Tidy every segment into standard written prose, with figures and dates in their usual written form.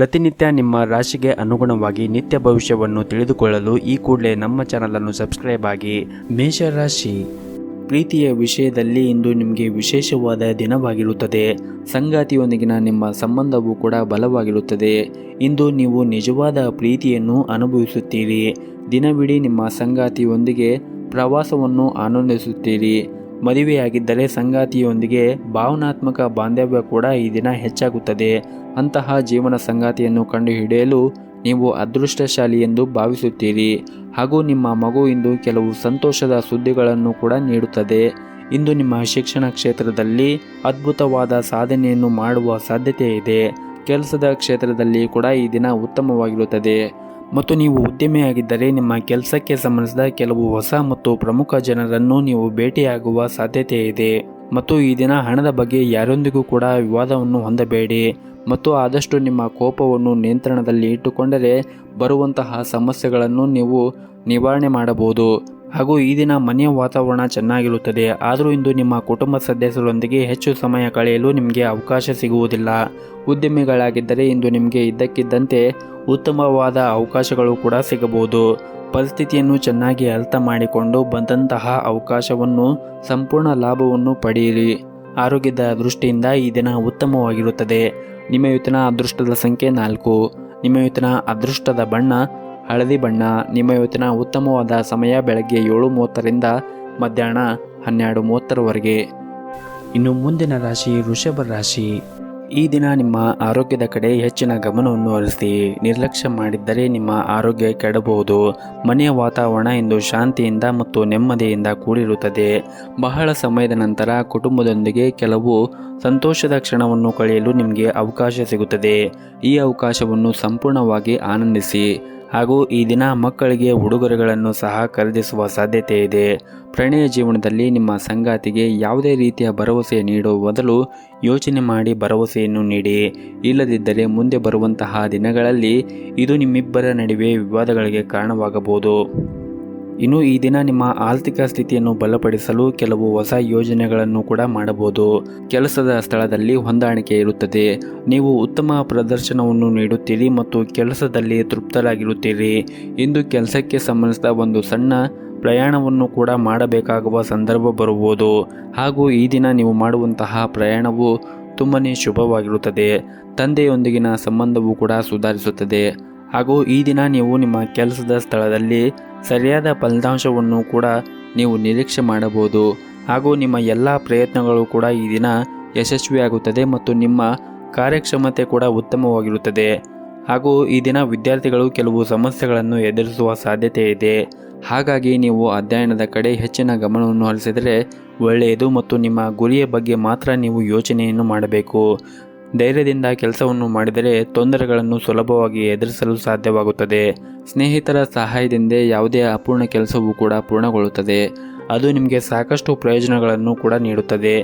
ಪ್ರತಿನಿತ್ಯ ನಿಮ್ಮ ರಾಶಿಗೆ ಅನುಗುಣವಾಗಿ ನಿತ್ಯ ಭವಿಷ್ಯವನ್ನು ತಿಳಿದುಕೊಳ್ಳಲು ಈ ಕೂಡಲೇ ನಮ್ಮ ಚಾನಲನ್ನು ಸಬ್ಸ್ಕ್ರೈಬ್ ಆಗಿ. ಮೇಷರಾಶಿ, ಪ್ರೀತಿಯ ವಿಷಯದಲ್ಲಿ ಇಂದು ನಿಮಗೆ ವಿಶೇಷವಾದ ದಿನವಾಗಿರುತ್ತದೆ. ಸಂಗಾತಿಯೊಂದಿಗಿನ ನಿಮ್ಮ ಸಂಬಂಧವೂ ಕೂಡ ಬಲವಾಗಿರುತ್ತದೆ. ಇಂದು ನೀವು ನಿಜವಾದ ಪ್ರೀತಿಯನ್ನು ಅನುಭವಿಸುತ್ತೀರಿ. ದಿನವಿಡೀ ನಿಮ್ಮ ಸಂಗಾತಿಯೊಂದಿಗೆ ಪ್ರವಾಸವನ್ನು ಆನಂದಿಸುತ್ತೀರಿ. ಮದುವೆಯಾಗಿದ್ದರೆ ಸಂಗಾತಿಯೊಂದಿಗೆ ಭಾವನಾತ್ಮಕ ಬಾಂಧವ್ಯ ಕೂಡ ಈ ದಿನ ಹೆಚ್ಚಾಗುತ್ತದೆ. ಅಂತಹ ಜೀವನ ಸಂಗಾತಿಯನ್ನು ಕಂಡುಹಿಡಿಯಲು ನೀವು ಅದೃಷ್ಟಶಾಲಿ ಎಂದು ಭಾವಿಸುತ್ತೀರಿ. ಹಾಗೂ ನಿಮ್ಮ ಮಗು ಇಂದು ಕೆಲವು ಸಂತೋಷದ ಸುದ್ದಿಗಳನ್ನು ಕೂಡ ನೀಡುತ್ತದೆ. ಇಂದು ನಿಮ್ಮ ಶಿಕ್ಷಣ ಕ್ಷೇತ್ರದಲ್ಲಿ ಅದ್ಭುತವಾದ ಸಾಧನೆಯನ್ನು ಮಾಡುವ ಸಾಧ್ಯತೆ ಇದೆ. ಕೆಲಸದ ಕ್ಷೇತ್ರದಲ್ಲಿ ಕೂಡ ಈ ದಿನ ಉತ್ತಮವಾಗಿರುತ್ತದೆ. ಮತ್ತು ನೀವು ಉದ್ಯಮಿಯಾಗಿದ್ದರೆ ನಿಮ್ಮ ಕೆಲಸಕ್ಕೆ ಸಂಬಂಧಿಸಿದ ಕೆಲವು ಹೊಸ ಮತ್ತು ಪ್ರಮುಖ ಜನರನ್ನು ನೀವು ಭೇಟಿಯಾಗುವ ಸಾಧ್ಯತೆ ಇದೆ. ಮತ್ತು ಈ ದಿನ ಹಣದ ಬಗ್ಗೆ ಯಾರೊಂದಿಗೂ ಕೂಡ ವಿವಾದವನ್ನು ಹೊಂದಬೇಡಿ. ಮತ್ತು ಆದಷ್ಟು ನಿಮ್ಮ ಕೋಪವನ್ನು ನಿಯಂತ್ರಣದಲ್ಲಿ ಇಟ್ಟುಕೊಂಡರೆ ಬರುವಂತಹ ಸಮಸ್ಯೆಗಳನ್ನು ನೀವು ನಿವಾರಣೆ ಮಾಡಬಹುದು. ಹಾಗೂ ಈ ದಿನ ಮನೆಯ ವಾತಾವರಣ ಚೆನ್ನಾಗಿರುತ್ತದೆ. ಆದರೂ ಇಂದು ನಿಮ್ಮ ಕುಟುಂಬ ಸದಸ್ಯರೊಂದಿಗೆ ಹೆಚ್ಚು ಸಮಯ ಕಳೆಯಲು ನಿಮಗೆ ಅವಕಾಶ ಸಿಗುವುದಿಲ್ಲ. ಉದ್ಯಮಿಗಳಾಗಿದ್ದರೆ ಇಂದು ನಿಮಗೆ ಇದ್ದಕ್ಕಿದ್ದಂತೆ ಉತ್ತಮವಾದ ಅವಕಾಶಗಳು ಕೂಡ ಸಿಗಬಹುದು. ಪರಿಸ್ಥಿತಿಯನ್ನು ಚೆನ್ನಾಗಿ ಅರ್ಥ ಮಾಡಿಕೊಂಡು ಬಂದಂತಹ ಅವಕಾಶವನ್ನು ಸಂಪೂರ್ಣ ಲಾಭವನ್ನು ಪಡೆಯಿರಿ. ಆರೋಗ್ಯದ ದೃಷ್ಟಿಯಿಂದ ಈ ದಿನ ಉತ್ತಮವಾಗಿರುತ್ತದೆ. ನಿಮ್ಮ ಇವತ್ತಿನ ಅದೃಷ್ಟದ ಸಂಖ್ಯೆ 4. ನಿಮ್ಮ ಇವತ್ತಿನ ಅದೃಷ್ಟದ ಬಣ್ಣ ಹಳದಿ ಬಣ್ಣ. ನಿಮ್ಮ ಇವತ್ತಿನ ಉತ್ತಮವಾದ ಸಮಯ ಬೆಳಗ್ಗೆ 7:30ರಿಂದ ಮಧ್ಯಾಹ್ನ 12:30ರವರೆಗೆ. ಇನ್ನು ಮುಂದಿನ ರಾಶಿ ವೃಷಭ ರಾಶಿ. ಈ ದಿನ ನಿಮ್ಮ ಆರೋಗ್ಯದ ಕಡೆ ಹೆಚ್ಚಿನ ಗಮನವನ್ನು ಹರಿಸಿ. ನಿರ್ಲಕ್ಷ್ಯ ಮಾಡಿದ್ದರೆ ನಿಮ್ಮ ಆರೋಗ್ಯ ಕೆಡಬಹುದು. ಮನೆಯ ವಾತಾವರಣ ಇಂದು ಶಾಂತಿಯಿಂದ ಮತ್ತು ನೆಮ್ಮದಿಯಿಂದ ಕೂಡಿರುತ್ತದೆ. ಬಹಳ ಸಮಯದ ನಂತರ ಕುಟುಂಬದೊಂದಿಗೆ ಕೆಲವು ಸಂತೋಷದ ಕ್ಷಣವನ್ನು ಕಳೆಯಲು ನಿಮಗೆ ಅವಕಾಶ ಸಿಗುತ್ತದೆ. ಈ ಅವಕಾಶವನ್ನು ಸಂಪೂರ್ಣವಾಗಿ ಆನಂದಿಸಿ. ಹಾಗೂ ಈ ದಿನ ಮಕ್ಕಳಿಗೆ ಉಡುಗೊರೆಗಳನ್ನು ಸಹ ಖರೀದಿಸುವ ಸಾಧ್ಯತೆ ಇದೆ. ಪ್ರಣಯ ಜೀವನದಲ್ಲಿ ನಿಮ್ಮ ಸಂಗಾತಿಗೆ ಯಾವುದೇ ರೀತಿಯ ಭರವಸೆ ನೀಡುವ ಬದಲು ಯೋಚನೆ ಮಾಡಿ ಭರವಸೆಯನ್ನು ನೀಡಿ. ಇಲ್ಲದಿದ್ದರೆ ಮುಂದೆ ಬರುವಂತಹ ದಿನಗಳಲ್ಲಿ ಇದು ನಿಮ್ಮಿಬ್ಬರ ನಡುವೆ ವಿವಾದಗಳಿಗೆ ಕಾರಣವಾಗಬಹುದು. ಇನ್ನು ಈ ದಿನ ನಿಮ್ಮ ಆರ್ಥಿಕ ಸ್ಥಿತಿಯನ್ನು ಬಲಪಡಿಸಲು ಕೆಲವು ಹೊಸ ಯೋಜನೆಗಳನ್ನು ಕೂಡ ಮಾಡಬಹುದು. ಕೆಲಸದ ಸ್ಥಳದಲ್ಲಿ ಹೊಂದಾಣಿಕೆ ಇರುತ್ತದೆ. ನೀವು ಉತ್ತಮ ಪ್ರದರ್ಶನವನ್ನು ನೀಡುತ್ತೀರಿ ಮತ್ತು ಕೆಲಸದಲ್ಲಿ ತೃಪ್ತರಾಗಿರುತ್ತೀರಿ. ಇಂದು ಕೆಲಸಕ್ಕೆ ಸಂಬಂಧಿಸಿದ ಒಂದು ಸಣ್ಣ ಪ್ರಯಾಣವನ್ನು ಕೂಡ ಮಾಡಬೇಕಾಗುವ ಸಂದರ್ಭ ಬರುವುದು. ಹಾಗೂ ಈ ದಿನ ನೀವು ಮಾಡುವಂತಹ ಪ್ರಯಾಣವು ತುಂಬನೇ ಶುಭವಾಗಿರುತ್ತದೆ. ತಂದೆಯೊಂದಿಗಿನ ಸಂಬಂಧವೂ ಕೂಡ ಸುಧಾರಿಸುತ್ತದೆ. ಹಾಗೂ ಈ ದಿನ ನೀವು ನಿಮ್ಮ ಕೆಲಸದ ಸ್ಥಳದಲ್ಲಿ ಸರಿಯಾದ ಫಲಿತಾಂಶವನ್ನು ಕೂಡ ನೀವು ನಿರೀಕ್ಷೆ ಮಾಡಬಹುದು. ಹಾಗೂ ನಿಮ್ಮ ಎಲ್ಲ ಪ್ರಯತ್ನಗಳು ಕೂಡ ಈ ದಿನ ಯಶಸ್ವಿಯಾಗುತ್ತದೆ ಮತ್ತು ನಿಮ್ಮ ಕಾರ್ಯಕ್ಷಮತೆ ಕೂಡ ಉತ್ತಮವಾಗಿರುತ್ತದೆ. ಹಾಗೂ ಈ ದಿನ ವಿದ್ಯಾರ್ಥಿಗಳು ಕೆಲವು ಸಮಸ್ಯೆಗಳನ್ನು ಎದುರಿಸುವ ಸಾಧ್ಯತೆ ಇದೆ. ಹಾಗಾಗಿ ನೀವು ಅಧ್ಯಯನದ ಕಡೆ ಹೆಚ್ಚಿನ ಗಮನವನ್ನು ಹರಿಸಿದರೆ ಒಳ್ಳೆಯದು. ಮತ್ತು ನಿಮ್ಮ ಗುರಿಯ ಬಗ್ಗೆ ಮಾತ್ರ ನೀವು ಯೋಚನೆಯನ್ನು ಮಾಡಬೇಕು. ಧೈರ್ಯದಿಂದ ಕೆಲಸವನ್ನು ಮಾಡಿದರೆ ತೊಂದರೆಗಳನ್ನು ಸುಲಭವಾಗಿ ಎದುರಿಸಲು ಸಾಧ್ಯವಾಗುತ್ತದೆ. ಸ್ನೇಹಿತರ ಸಹಾಯದಿಂದ ಯಾವುದೇ ಅಪೂರ್ಣ ಕೆಲಸವೂ ಕೂಡ ಪೂರ್ಣಗೊಳ್ಳುತ್ತದೆ. ಅದು ನಿಮಗೆ ಸಾಕಷ್ಟು ಪ್ರಯೋಜನಗಳನ್ನು ಕೂಡ ನೀಡುತ್ತದೆ.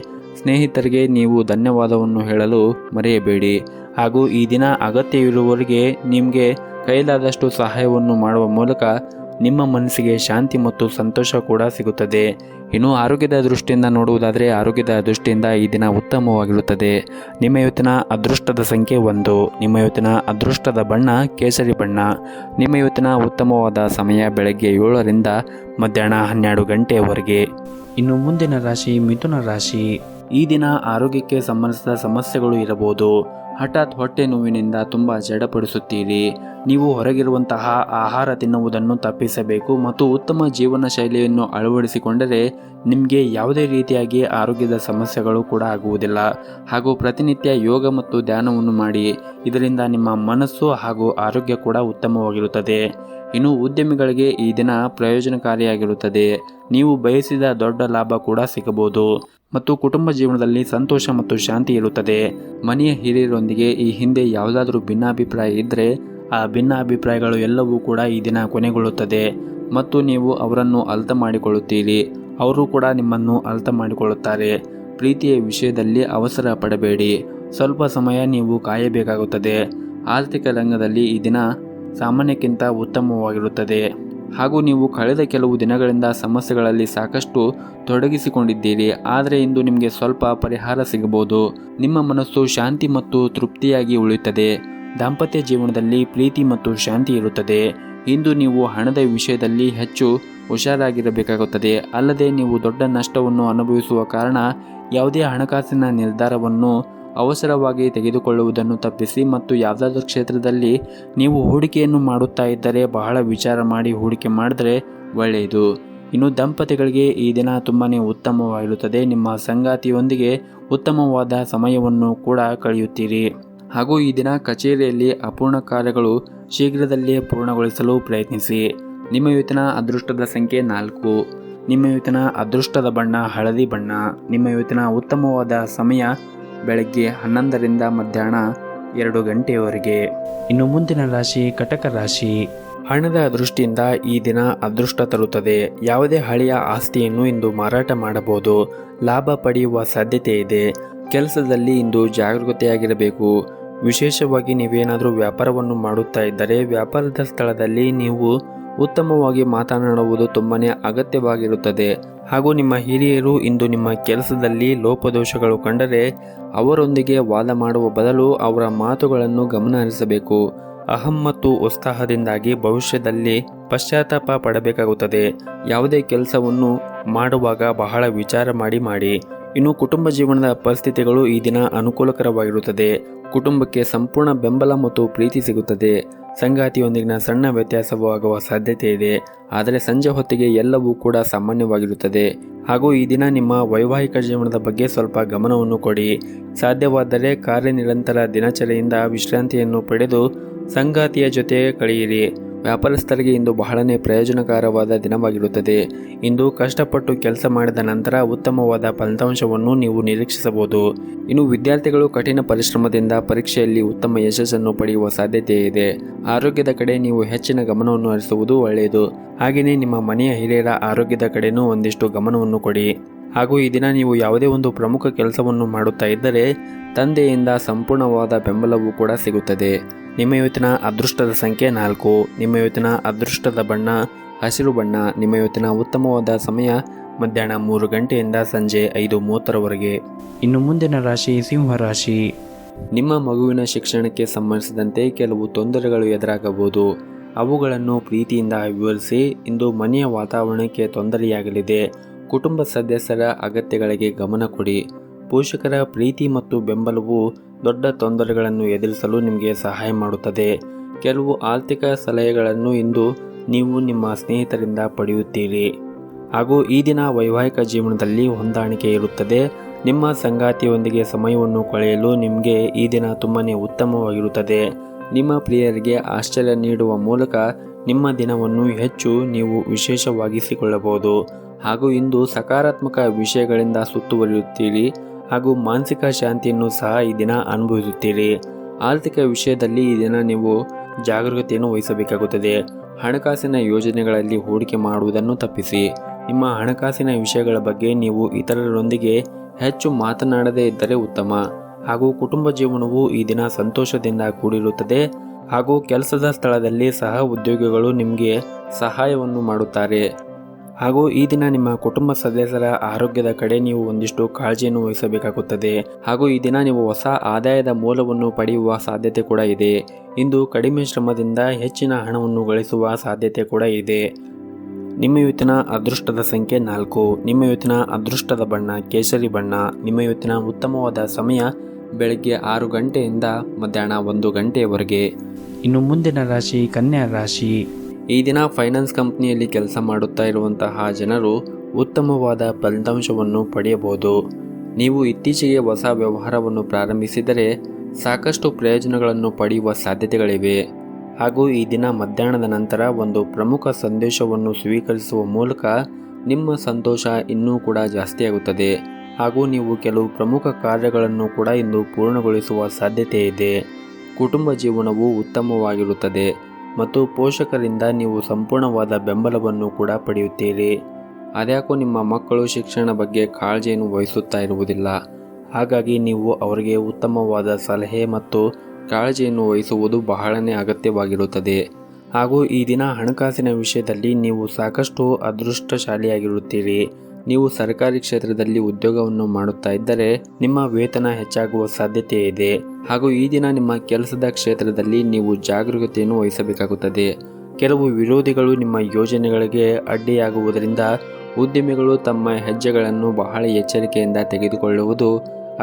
ಸ್ನೇಹಿತರಿಗೆ ನೀವು ಧನ್ಯವಾದವನ್ನು ಹೇಳಲು ಮರೆಯಬೇಡಿ. ಹಾಗೂ ಈ ದಿನ ಅಗತ್ಯವಿರುವವರಿಗೆ ನಿಮಗೆ ಕೈಲಾದಷ್ಟು ಸಹಾಯವನ್ನು ಮಾಡುವ ಮೂಲಕ ನಿಮ್ಮ ಮನಸ್ಸಿಗೆ ಶಾಂತಿ ಮತ್ತು ಸಂತೋಷ ಕೂಡ ಸಿಗುತ್ತದೆ. ಇನ್ನು ಆರೋಗ್ಯದ ದೃಷ್ಟಿಯಿಂದ ನೋಡುವುದಾದರೆ ಆರೋಗ್ಯದ ದೃಷ್ಟಿಯಿಂದ ಈ ದಿನ ಉತ್ತಮವಾಗಿರುತ್ತದೆ. ನಿಮ್ಮ ಇವತ್ತಿನ ಅದೃಷ್ಟದ ಸಂಖ್ಯೆ 1. ನಿಮ್ಮ ಇವತ್ತಿನ ಅದೃಷ್ಟದ ಬಣ್ಣ ಕೇಸರಿ ಬಣ್ಣ. ನಿಮ್ಮ ಇವತ್ತಿನ ಉತ್ತಮವಾದ ಸಮಯ ಬೆಳಗ್ಗೆ 7ರಿಂದ ಮಧ್ಯಾಹ್ನ 12 ಗಂಟೆಯವರೆಗೆ. ಇನ್ನು ಮುಂದಿನ ರಾಶಿ ಮಿಥುನ ರಾಶಿ. ಈ ದಿನ ಆರೋಗ್ಯಕ್ಕೆ ಸಂಬಂಧಿಸಿದ ಸಮಸ್ಯೆಗಳು ಇರಬಹುದು. ಹಠಾತ್ ಹೊಟ್ಟೆ ನೋವಿನಿಂದ ತುಂಬ ಜಡಪಡಿಸುತ್ತೀರಿ. ನೀವು ಹೊರಗಿರುವಂತಹ ಆಹಾರ ತಿನ್ನುವುದನ್ನು ತಪ್ಪಿಸಬೇಕು ಮತ್ತು ಉತ್ತಮ ಜೀವನ ಶೈಲಿಯನ್ನು ಅಳವಡಿಸಿಕೊಂಡರೆ ನಿಮಗೆ ಯಾವುದೇ ರೀತಿಯಾಗಿ ಆರೋಗ್ಯದ ಸಮಸ್ಯೆಗಳು ಕೂಡ ಆಗುವುದಿಲ್ಲ. ಹಾಗೂ ಪ್ರತಿನಿತ್ಯ ಯೋಗ ಮತ್ತು ಧ್ಯಾನವನ್ನು ಮಾಡಿ. ಇದರಿಂದ ನಿಮ್ಮ ಮನಸ್ಸು ಹಾಗೂ ಆರೋಗ್ಯ ಕೂಡ ಉತ್ತಮವಾಗಿರುತ್ತದೆ. ಇನ್ನು ಉದ್ಯಮಿಗಳಿಗೆ ಈ ದಿನ ಪ್ರಯೋಜನಕಾರಿಯಾಗಿರುತ್ತದೆ. ನೀವು ಬಯಸಿದ ದೊಡ್ಡ ಲಾಭ ಕೂಡ ಸಿಗಬಹುದು. ಮತ್ತು ಕುಟುಂಬ ಜೀವನದಲ್ಲಿ ಸಂತೋಷ ಮತ್ತು ಶಾಂತಿ ಇರುತ್ತದೆ. ಮನೆಯ ಹಿರಿಯರೊಂದಿಗೆ ಈ ಹಿಂದೆ ಯಾವುದಾದ್ರೂ ಭಿನ್ನಾಭಿಪ್ರಾಯ ಇದ್ದರೆ ಆ ಭಿನ್ನಾಭಿಪ್ರಾಯಗಳು ಎಲ್ಲವೂ ಕೂಡ ಈ ದಿನ ಕೊನೆಗೊಳ್ಳುತ್ತದೆ. ಮತ್ತು ನೀವು ಅವರನ್ನು ಅರ್ಥ ಮಾಡಿಕೊಳ್ಳುತ್ತೀರಿ. ಅವರು ಕೂಡ ನಿಮ್ಮನ್ನು ಅರ್ಥ ಮಾಡಿಕೊಳ್ಳುತ್ತಾರೆ. ಪ್ರೀತಿಯ ವಿಷಯದಲ್ಲಿ ಅವಸರ ಪಡಬೇಡಿ. ಸ್ವಲ್ಪ ಸಮಯ ನೀವು ಕಾಯಬೇಕಾಗುತ್ತದೆ. ಆರ್ಥಿಕ ರಂಗದಲ್ಲಿ ಈ ದಿನ ಸಾಮಾನ್ಯಕ್ಕಿಂತ ಉತ್ತಮವಾಗಿರುತ್ತದೆ. ಹಾಗೂ ನೀವು ಕಳೆದ ಕೆಲವು ದಿನಗಳಿಂದ ಸಮಸ್ಯೆಗಳಲ್ಲಿ ಸಾಕಷ್ಟು ತೊಡಗಿಸಿಕೊಂಡಿದ್ದೀರಿ. ಆದರೆ ಇಂದು ನಿಮಗೆ ಸ್ವಲ್ಪ ಪರಿಹಾರ ಸಿಗಬಹುದು. ನಿಮ್ಮ ಮನಸ್ಸು ಶಾಂತಿ ಮತ್ತು ತೃಪ್ತಿಯಾಗಿ ಉಳಿಯುತ್ತದೆ. ದಾಂಪತ್ಯ ಜೀವನದಲ್ಲಿ ಪ್ರೀತಿ ಮತ್ತು ಶಾಂತಿ ಇರುತ್ತದೆ. ಇಂದು ನೀವು ಹಣದ ವಿಷಯದಲ್ಲಿ ಹೆಚ್ಚು ಹುಷಾರಾಗಿರಬೇಕಾಗುತ್ತದೆ. ಅಲ್ಲದೆ ನೀವು ದೊಡ್ಡ ನಷ್ಟವನ್ನು ಅನುಭವಿಸುವ ಕಾರಣ ಯಾವುದೇ ಹಣಕಾಸಿನ ನಿರ್ಧಾರವನ್ನು ಅವಸರವಾಗಿ ತೆಗೆದುಕೊಳ್ಳುವುದನ್ನು ತಪ್ಪಿಸಿ ಮತ್ತು ಯಾವುದಾದ್ರೂ ಕ್ಷೇತ್ರದಲ್ಲಿ ನೀವು ಹೂಡಿಕೆಯನ್ನು ಮಾಡುತ್ತಾ ಇದ್ದರೆ ಬಹಳ ವಿಚಾರ ಮಾಡಿ ಹೂಡಿಕೆ ಮಾಡಿದರೆ ಒಳ್ಳೆಯದು. ಇನ್ನು ದಂಪತಿಗಳಿಗೆ ಈ ದಿನ ತುಂಬಾ ಉತ್ತಮವಾಗಿರುತ್ತದೆ. ನಿಮ್ಮ ಸಂಗಾತಿಯೊಂದಿಗೆ ಉತ್ತಮವಾದ ಸಮಯವನ್ನು ಕೂಡ ಕಳೆಯುತ್ತೀರಿ. ಹಾಗೂ ಈ ದಿನ ಕಚೇರಿಯಲ್ಲಿ ಅಪೂರ್ಣ ಕಾರ್ಯಗಳು ಶೀಘ್ರದಲ್ಲೇ ಪೂರ್ಣಗೊಳಿಸಲು ಪ್ರಯತ್ನಿಸಿ. ನಿಮ್ಮ ಇವತ್ತಿನ ಅದೃಷ್ಟದ ಸಂಖ್ಯೆ 4. ನಿಮ್ಮ ಇವತ್ತಿನ ಅದೃಷ್ಟದ ಬಣ್ಣ ಹಳದಿ ಬಣ್ಣ. ನಿಮ್ಮ ಇವತ್ತಿನ ಉತ್ತಮವಾದ ಸಮಯ ಬೆಳಗ್ಗೆ 11ರಿಂದ ಮಧ್ಯಾಹ್ನ 2 ಗಂಟೆಯವರೆಗೆ. ಇನ್ನು ಮುಂದಿನ ರಾಶಿ ಕಟಕ ರಾಶಿ. ಹಣದ ದೃಷ್ಟಿಯಿಂದ ಈ ದಿನ ಅದೃಷ್ಟ ತರುತ್ತದೆ. ಯಾವುದೇ ಹಳೆಯ ಆಸ್ತಿಯನ್ನು ಇಂದು ಮಾರಾಟ ಮಾಡಬಹುದು. ಲಾಭ ಪಡೆಯುವ ಸಾಧ್ಯತೆ ಇದೆ. ಕೆಲಸದಲ್ಲಿ ಇಂದು ಜಾಗರೂಕತೆಯಾಗಿರಬೇಕು. ವಿಶೇಷವಾಗಿ ನೀವೇನಾದರೂ ವ್ಯಾಪಾರವನ್ನು ಮಾಡುತ್ತಾ ಇದ್ದರೆ ವ್ಯಾಪಾರದ ಸ್ಥಳದಲ್ಲಿ ನೀವು ಉತ್ತಮವಾಗಿ ಮಾತನಾಡುವುದು ತುಂಬಾ ಅಗತ್ಯವಾಗಿರುತ್ತದೆ. ಹಾಗೂ ನಿಮ್ಮ ಹಿರಿಯರು ಇಂದು ನಿಮ್ಮ ಕೆಲಸದಲ್ಲಿ ಲೋಪದೋಷಗಳು ಕಂಡರೆ ಅವರೊಂದಿಗೆ ವಾದ ಮಾಡುವ ಬದಲು ಅವರ ಮಾತುಗಳನ್ನು ಗಮನ ಹರಿಸಬೇಕು. ಅಹಂ ಮತ್ತು ಉತ್ಸಾಹದಿಂದಾಗಿ ಭವಿಷ್ಯದಲ್ಲಿ ಪಶ್ಚಾತ್ತಾಪ ಪಡಬೇಕಾಗುತ್ತದೆ. ಯಾವುದೇ ಕೆಲಸವನ್ನು ಮಾಡುವಾಗ ಬಹಳ ವಿಚಾರ ಮಾಡಿ. ಇನ್ನು ಕುಟುಂಬ ಜೀವನದ ಪರಿಸ್ಥಿತಿಗಳು ಈ ದಿನ ಅನುಕೂಲಕರವಾಗಿರುತ್ತದೆ. ಕುಟುಂಬಕ್ಕೆ ಸಂಪೂರ್ಣ ಬೆಂಬಲ ಮತ್ತು ಪ್ರೀತಿ ಸಿಗುತ್ತದೆ. ಸಂಗಾತಿಯೊಂದಿಗಿನ ಸಣ್ಣ ವ್ಯತ್ಯಾಸವಾಗುವ ಸಾಧ್ಯತೆ ಇದೆ. ಆದರೆ ಸಂಜೆ ಹೊತ್ತಿಗೆ ಎಲ್ಲವೂ ಕೂಡ ಸಾಮಾನ್ಯವಾಗಿರುತ್ತದೆ. ಹಾಗೂ ಈ ದಿನ ನಿಮ್ಮ ವೈವಾಹಿಕ ಜೀವನದ ಬಗ್ಗೆ ಸ್ವಲ್ಪ ಗಮನವನ್ನು ಕೊಡಿ. ಸಾಧ್ಯವಾದರೆ ಕಾರ್ಯನಿರಂತರ ದಿನಚರಿಯಿಂದ ವಿಶ್ರಾಂತಿಯನ್ನು ಪಡೆದು ಸಂಗಾತಿಯ ಜೊತೆ ಕಳೆಯಿರಿ. ವ್ಯಾಪಾರಸ್ಥರಿಗೆ ಇಂದು ಬಹಳನೇ ಪ್ರಯೋಜನಕರವಾದ ದಿನವಾಗಿರುತ್ತದೆ. ಇಂದು ಕಷ್ಟಪಟ್ಟು ಕೆಲಸ ಮಾಡಿದ ನಂತರ ಉತ್ತಮವಾದ ಫಲಿತಾಂಶವನ್ನು ನೀವು ನಿರೀಕ್ಷಿಸಬಹುದು. ಇನ್ನು ವಿದ್ಯಾರ್ಥಿಗಳು ಕಠಿಣ ಪರಿಶ್ರಮದಿಂದ ಪರೀಕ್ಷೆಯಲ್ಲಿ ಉತ್ತಮ ಯಶಸ್ಸನ್ನು ಪಡೆಯುವ ಸಾಧ್ಯತೆ ಇದೆ. ಆರೋಗ್ಯದ ಕಡೆ ನೀವು ಹೆಚ್ಚಿನ ಗಮನವನ್ನು ಹರಿಸುವುದು ಒಳ್ಳೆಯದು. ಹಾಗೆಯೇ ನಿಮ್ಮ ಮನೆಯ ಹಿರಿಯರ ಆರೋಗ್ಯದ ಕಡೆನೂ ಒಂದಿಷ್ಟು ಗಮನವನ್ನು ಕೊಡಿ. ಹಾಗೂ ಈ ದಿನ ನೀವು ಯಾವುದೇ ಒಂದು ಪ್ರಮುಖ ಕೆಲಸವನ್ನು ಮಾಡುತ್ತಾ ಇದ್ದರೆ ತಂದೆಯಿಂದ ಸಂಪೂರ್ಣವಾದ ಬೆಂಬಲವೂ ಕೂಡ ಸಿಗುತ್ತದೆ. ನಿಮ್ಮ ಇವತ್ತಿನ ಅದೃಷ್ಟದ ಸಂಖ್ಯೆ 4. ನಿಮ್ಮ ಇವತ್ತಿನ ಅದೃಷ್ಟದ ಬಣ್ಣ ಹಸಿರು ಬಣ್ಣ. ನಿಮ್ಮ ಇವತ್ತಿನ ಉತ್ತಮವಾದ ಸಮಯ ಮಧ್ಯಾಹ್ನ 3 ಗಂಟೆಯಿಂದ ಸಂಜೆ 5:30ರವರೆಗೆ. ಇನ್ನು ಮುಂದಿನ ರಾಶಿ ಸಿಂಹ ರಾಶಿ. ನಿಮ್ಮ ಮಗುವಿನ ಶಿಕ್ಷಣಕ್ಕೆ ಸಂಬಂಧಿಸಿದಂತೆ ಕೆಲವು ತೊಂದರೆಗಳು ಎದುರಾಗಬಹುದು. ಅವುಗಳನ್ನು ಪ್ರೀತಿಯಿಂದ ವಿವರಿಸಿ. ಇಂದು ಮನೆಯ ವಾತಾವರಣಕ್ಕೆ ತೊಂದರೆಯಾಗಲಿದೆ. ಕುಟುಂಬ ಸದಸ್ಯರ ಅಗತ್ಯಗಳಿಗೆ ಗಮನ ಕೊಡಿ. ಪೋಷಕರ ಪ್ರೀತಿ ಮತ್ತು ಬೆಂಬಲವು ದೊಡ್ಡ ತೊಂದರೆಗಳನ್ನು ಎದುರಿಸಲು ನಿಮಗೆ ಸಹಾಯ ಮಾಡುತ್ತದೆ. ಕೆಲವು ಆರ್ಥಿಕ ಸಲಹೆಗಳನ್ನು ಇಂದು ನೀವು ನಿಮ್ಮ ಸ್ನೇಹಿತರಿಂದ ಪಡೆಯುತ್ತೀರಿ. ಹಾಗೂ ಈ ದಿನ ವೈವಾಹಿಕ ಜೀವನದಲ್ಲಿ ಹೊಂದಾಣಿಕೆ ಇರುತ್ತದೆ. ನಿಮ್ಮ ಸಂಗಾತಿಯೊಂದಿಗೆ ಸಮಯವನ್ನು ಕಳೆಯಲು ನಿಮಗೆ ಈ ದಿನ ತುಂಬಾ ಉತ್ತಮವಾಗಿರುತ್ತದೆ. ನಿಮ್ಮ ಪ್ರಿಯರಿಗೆ ಆಶ್ಚರ್ಯ ನೀಡುವ ಮೂಲಕ ನಿಮ್ಮ ದಿನವನ್ನು ಹೆಚ್ಚು ನೀವು ವಿಶೇಷವಾಗಿಸಿಕೊಳ್ಳಬಹುದು. ಹಾಗೂ ಇಂದು ಸಕಾರಾತ್ಮಕ ವಿಷಯಗಳಿಂದ ಸುತ್ತುವರಿಯುತ್ತೀರಿ. ಹಾಗೂ ಮಾನಸಿಕ ಶಾಂತಿಯನ್ನು ಸಹ ಈ ದಿನ ಅನುಭವಿಸುತ್ತೀರಿ. ಆರ್ಥಿಕ ವಿಷಯದಲ್ಲಿ ಈ ದಿನ ನೀವು ಜಾಗರೂಕತೆಯನ್ನು ವಹಿಸಬೇಕಾಗುತ್ತದೆ. ಹಣಕಾಸಿನ ಯೋಜನೆಗಳಲ್ಲಿ ಹೂಡಿಕೆ ಮಾಡುವುದನ್ನು ತಪ್ಪಿಸಿ. ನಿಮ್ಮ ಹಣಕಾಸಿನ ವಿಷಯಗಳ ಬಗ್ಗೆ ನೀವು ಇತರರೊಂದಿಗೆ ಹೆಚ್ಚು ಮಾತನಾಡದೇ ಇದ್ದರೆ ಉತ್ತಮ. ಹಾಗೂ ಕುಟುಂಬ ಜೀವನವು ಈ ದಿನ ಸಂತೋಷದಿಂದ ಕೂಡಿರುತ್ತದೆ. ಹಾಗೂ ಕೆಲಸದ ಸ್ಥಳದಲ್ಲಿ ಸಹ ಉದ್ಯೋಗಿಗಳು ನಿಮಗೆ ಸಹಾಯವನ್ನು ಮಾಡುತ್ತಾರೆ. ಹಾಗೂ ಈ ದಿನ ನಿಮ್ಮ ಕುಟುಂಬ ಸದಸ್ಯರ ಆರೋಗ್ಯದ ಕಡೆ ನೀವು ಒಂದಿಷ್ಟು ಕಾಳಜಿಯನ್ನು ವಹಿಸಬೇಕಾಗುತ್ತದೆ. ಹಾಗೂ ಈ ದಿನ ನೀವು ಹೊಸ ಆದಾಯದ ಮೂಲವನ್ನು ಪಡೆಯುವ ಸಾಧ್ಯತೆ ಕೂಡ ಇದೆ. ಇಂದು ಕಡಿಮೆ ಶ್ರಮದಿಂದ ಹೆಚ್ಚಿನ ಹಣವನ್ನು ಗಳಿಸುವ ಸಾಧ್ಯತೆ ಕೂಡ ಇದೆ. ನಿಮ್ಮ ಇವತ್ತಿನ ಅದೃಷ್ಟದ ಸಂಖ್ಯೆ 4. ನಿಮ್ಮ ಇವತ್ತಿನ ಅದೃಷ್ಟದ ಬಣ್ಣ ಕೇಸರಿ ಬಣ್ಣ. ನಿಮ್ಮ ಇವತ್ತಿನ ಉತ್ತಮವಾದ ಸಮಯ ಬೆಳಗ್ಗೆ 6 ಗಂಟೆಯಿಂದ ಮಧ್ಯಾಹ್ನ 1 ಗಂಟೆಯವರೆಗೆ. ಇನ್ನು ಮುಂದಿನ ರಾಶಿ ಕನ್ಯಾ ರಾಶಿ. ಈ ದಿನ ಫೈನಾನ್ಸ್ ಕಂಪನಿಯಲ್ಲಿ ಕೆಲಸ ಮಾಡುತ್ತಾ ಇರುವಂತಹ ಜನರು ಉತ್ತಮವಾದ ಫಲಿತಾಂಶವನ್ನು ಪಡೆಯಬಹುದು. ನೀವು ಇತ್ತೀಚೆಗೆ ಹೊಸ ವ್ಯವಹಾರವನ್ನು ಪ್ರಾರಂಭಿಸಿದರೆ ಸಾಕಷ್ಟು ಪ್ರಯೋಜನಗಳನ್ನು ಪಡೆಯುವ ಸಾಧ್ಯತೆಗಳಿವೆ. ಹಾಗೂ ಈ ದಿನ ಮಧ್ಯಾಹ್ನದ ನಂತರ ಒಂದು ಪ್ರಮುಖ ಸಂದೇಶವನ್ನು ಸ್ವೀಕರಿಸುವ ಮೂಲಕ ನಿಮ್ಮ ಸಂತೋಷ ಇನ್ನೂ ಕೂಡ ಜಾಸ್ತಿಯಾಗುತ್ತದೆ. ಹಾಗೂ ನೀವು ಕೆಲವು ಪ್ರಮುಖ ಕಾರ್ಯಗಳನ್ನು ಕೂಡ ಇಂದು ಪೂರ್ಣಗೊಳಿಸುವ ಸಾಧ್ಯತೆ ಇದೆ. ಕುಟುಂಬ ಜೀವನವು ಉತ್ತಮವಾಗಿರುತ್ತದೆ ಮತ್ತು ಪೋಷಕರಿಂದ ನೀವು ಸಂಪೂರ್ಣವಾದ ಬೆಂಬಲವನ್ನು ಕೂಡ ಪಡೆಯುತ್ತೀರಿ. ಅದ್ಯಾಕೋ ನಿಮ್ಮ ಮಕ್ಕಳು ಶಿಕ್ಷಣ ಬಗ್ಗೆ ಕಾಳಜಿಯನ್ನು ವಹಿಸುತ್ತಾ ಇರುವುದಿಲ್ಲ. ಹಾಗಾಗಿ ನೀವು ಅವರಿಗೆ ಉತ್ತಮವಾದ ಸಲಹೆ ಮತ್ತು ಕಾಳಜಿಯನ್ನು ವಹಿಸುವುದು ಬಹಳನೇ ಅಗತ್ಯವಾಗಿರುತ್ತದೆ. ಹಾಗೂ ಈ ದಿನ ಹಣಕಾಸಿನ ವಿಷಯದಲ್ಲಿ ನೀವು ಸಾಕಷ್ಟು ಅದೃಷ್ಟಶಾಲಿಯಾಗಿರುತ್ತೀರಿ. ನೀವು ಸರ್ಕಾರಿ ಕ್ಷೇತ್ರದಲ್ಲಿ ಉದ್ಯೋಗವನ್ನು ಮಾಡುತ್ತಾ ಇದ್ದರೆ ನಿಮ್ಮ ವೇತನ ಹೆಚ್ಚಾಗುವ ಸಾಧ್ಯತೆ ಇದೆ. ಹಾಗೂ ಈ ದಿನ ನಿಮ್ಮ ಕೆಲಸದ ಕ್ಷೇತ್ರದಲ್ಲಿ ನೀವು ಜಾಗರೂಕತೆಯನ್ನು ವಹಿಸಬೇಕಾಗುತ್ತದೆ. ಕೆಲವು ವಿರೋಧಿಗಳು ನಿಮ್ಮ ಯೋಜನೆಗಳಿಗೆ ಅಡ್ಡಿಯಾಗುವುದರಿಂದ ಉದ್ಯಮಿಗಳು ತಮ್ಮ ಹೆಜ್ಜೆಗಳನ್ನು ಬಹಳ ಎಚ್ಚರಿಕೆಯಿಂದ ತೆಗೆದುಕೊಳ್ಳುವುದು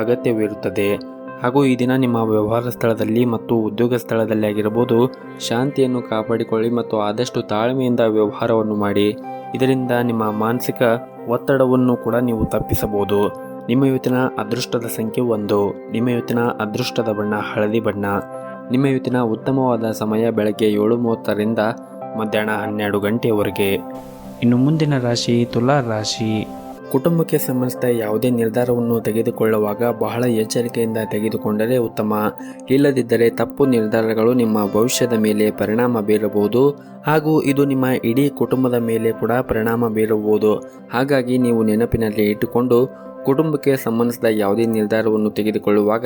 ಅಗತ್ಯವಿರುತ್ತದೆ. ಹಾಗೂ ಈ ದಿನ ನಿಮ್ಮ ವ್ಯವಹಾರ ಸ್ಥಳದಲ್ಲಿ ಮತ್ತು ಉದ್ಯೋಗ ಸ್ಥಳದಲ್ಲಿ ಆಗಿರಬಹುದು ಶಾಂತಿಯನ್ನು ಕಾಪಾಡಿಕೊಳ್ಳಿ ಮತ್ತು ಆದಷ್ಟು ತಾಳ್ಮೆಯಿಂದ ವ್ಯವಹಾರವನ್ನು ಮಾಡಿ. ಇದರಿಂದ ನಿಮ್ಮ ಮಾನಸಿಕ ಒತ್ತಡವನ್ನು ಕೂಡ ನೀವು ತಪ್ಪಿಸಬಹುದು. ನಿಮ್ಮ ಇವತ್ತಿನ ಅದೃಷ್ಟದ ಸಂಖ್ಯೆ 1. ನಿಮ್ಮ ಇವತ್ತಿನ ಅದೃಷ್ಟದ ಬಣ್ಣ ಹಳದಿ ಬಣ್ಣ. ನಿಮ್ಮ ಇವತ್ತಿನ ಉತ್ತಮವಾದ ಸಮಯ ಬೆಳಗ್ಗೆ 7:30ರಿಂದ ಮಧ್ಯಾಹ್ನ 12 ಗಂಟೆಯವರೆಗೆ. ಇನ್ನು ಮುಂದಿನ ರಾಶಿ ತುಲಾ ರಾಶಿ. ಕುಟುಂಬಕ್ಕೆ ಸಂಬಂಧಿಸಿದ ಯಾವುದೇ ನಿರ್ಧಾರವನ್ನು ತೆಗೆದುಕೊಳ್ಳುವಾಗ ಬಹಳ ಎಚ್ಚರಿಕೆಯಿಂದ ತೆಗೆದುಕೊಂಡರೆ ಉತ್ತಮ. ಇಲ್ಲದಿದ್ದರೆ ತಪ್ಪು ನಿರ್ಧಾರಗಳು ನಿಮ್ಮ ಭವಿಷ್ಯದ ಮೇಲೆ ಪರಿಣಾಮ ಬೀರಬಹುದು ಹಾಗೂ ಇದು ನಿಮ್ಮ ಇಡೀ ಕುಟುಂಬದ ಮೇಲೆ ಕೂಡ ಪರಿಣಾಮ ಬೀರಬಹುದು. ಹಾಗಾಗಿ ನೀವು ನೆನಪಿನಲ್ಲಿ ಇಟ್ಟುಕೊಂಡು ಕುಟುಂಬಕ್ಕೆ ಸಂಬಂಧಿಸಿದ ಯಾವುದೇ ನಿರ್ಧಾರವನ್ನು ತೆಗೆದುಕೊಳ್ಳುವಾಗ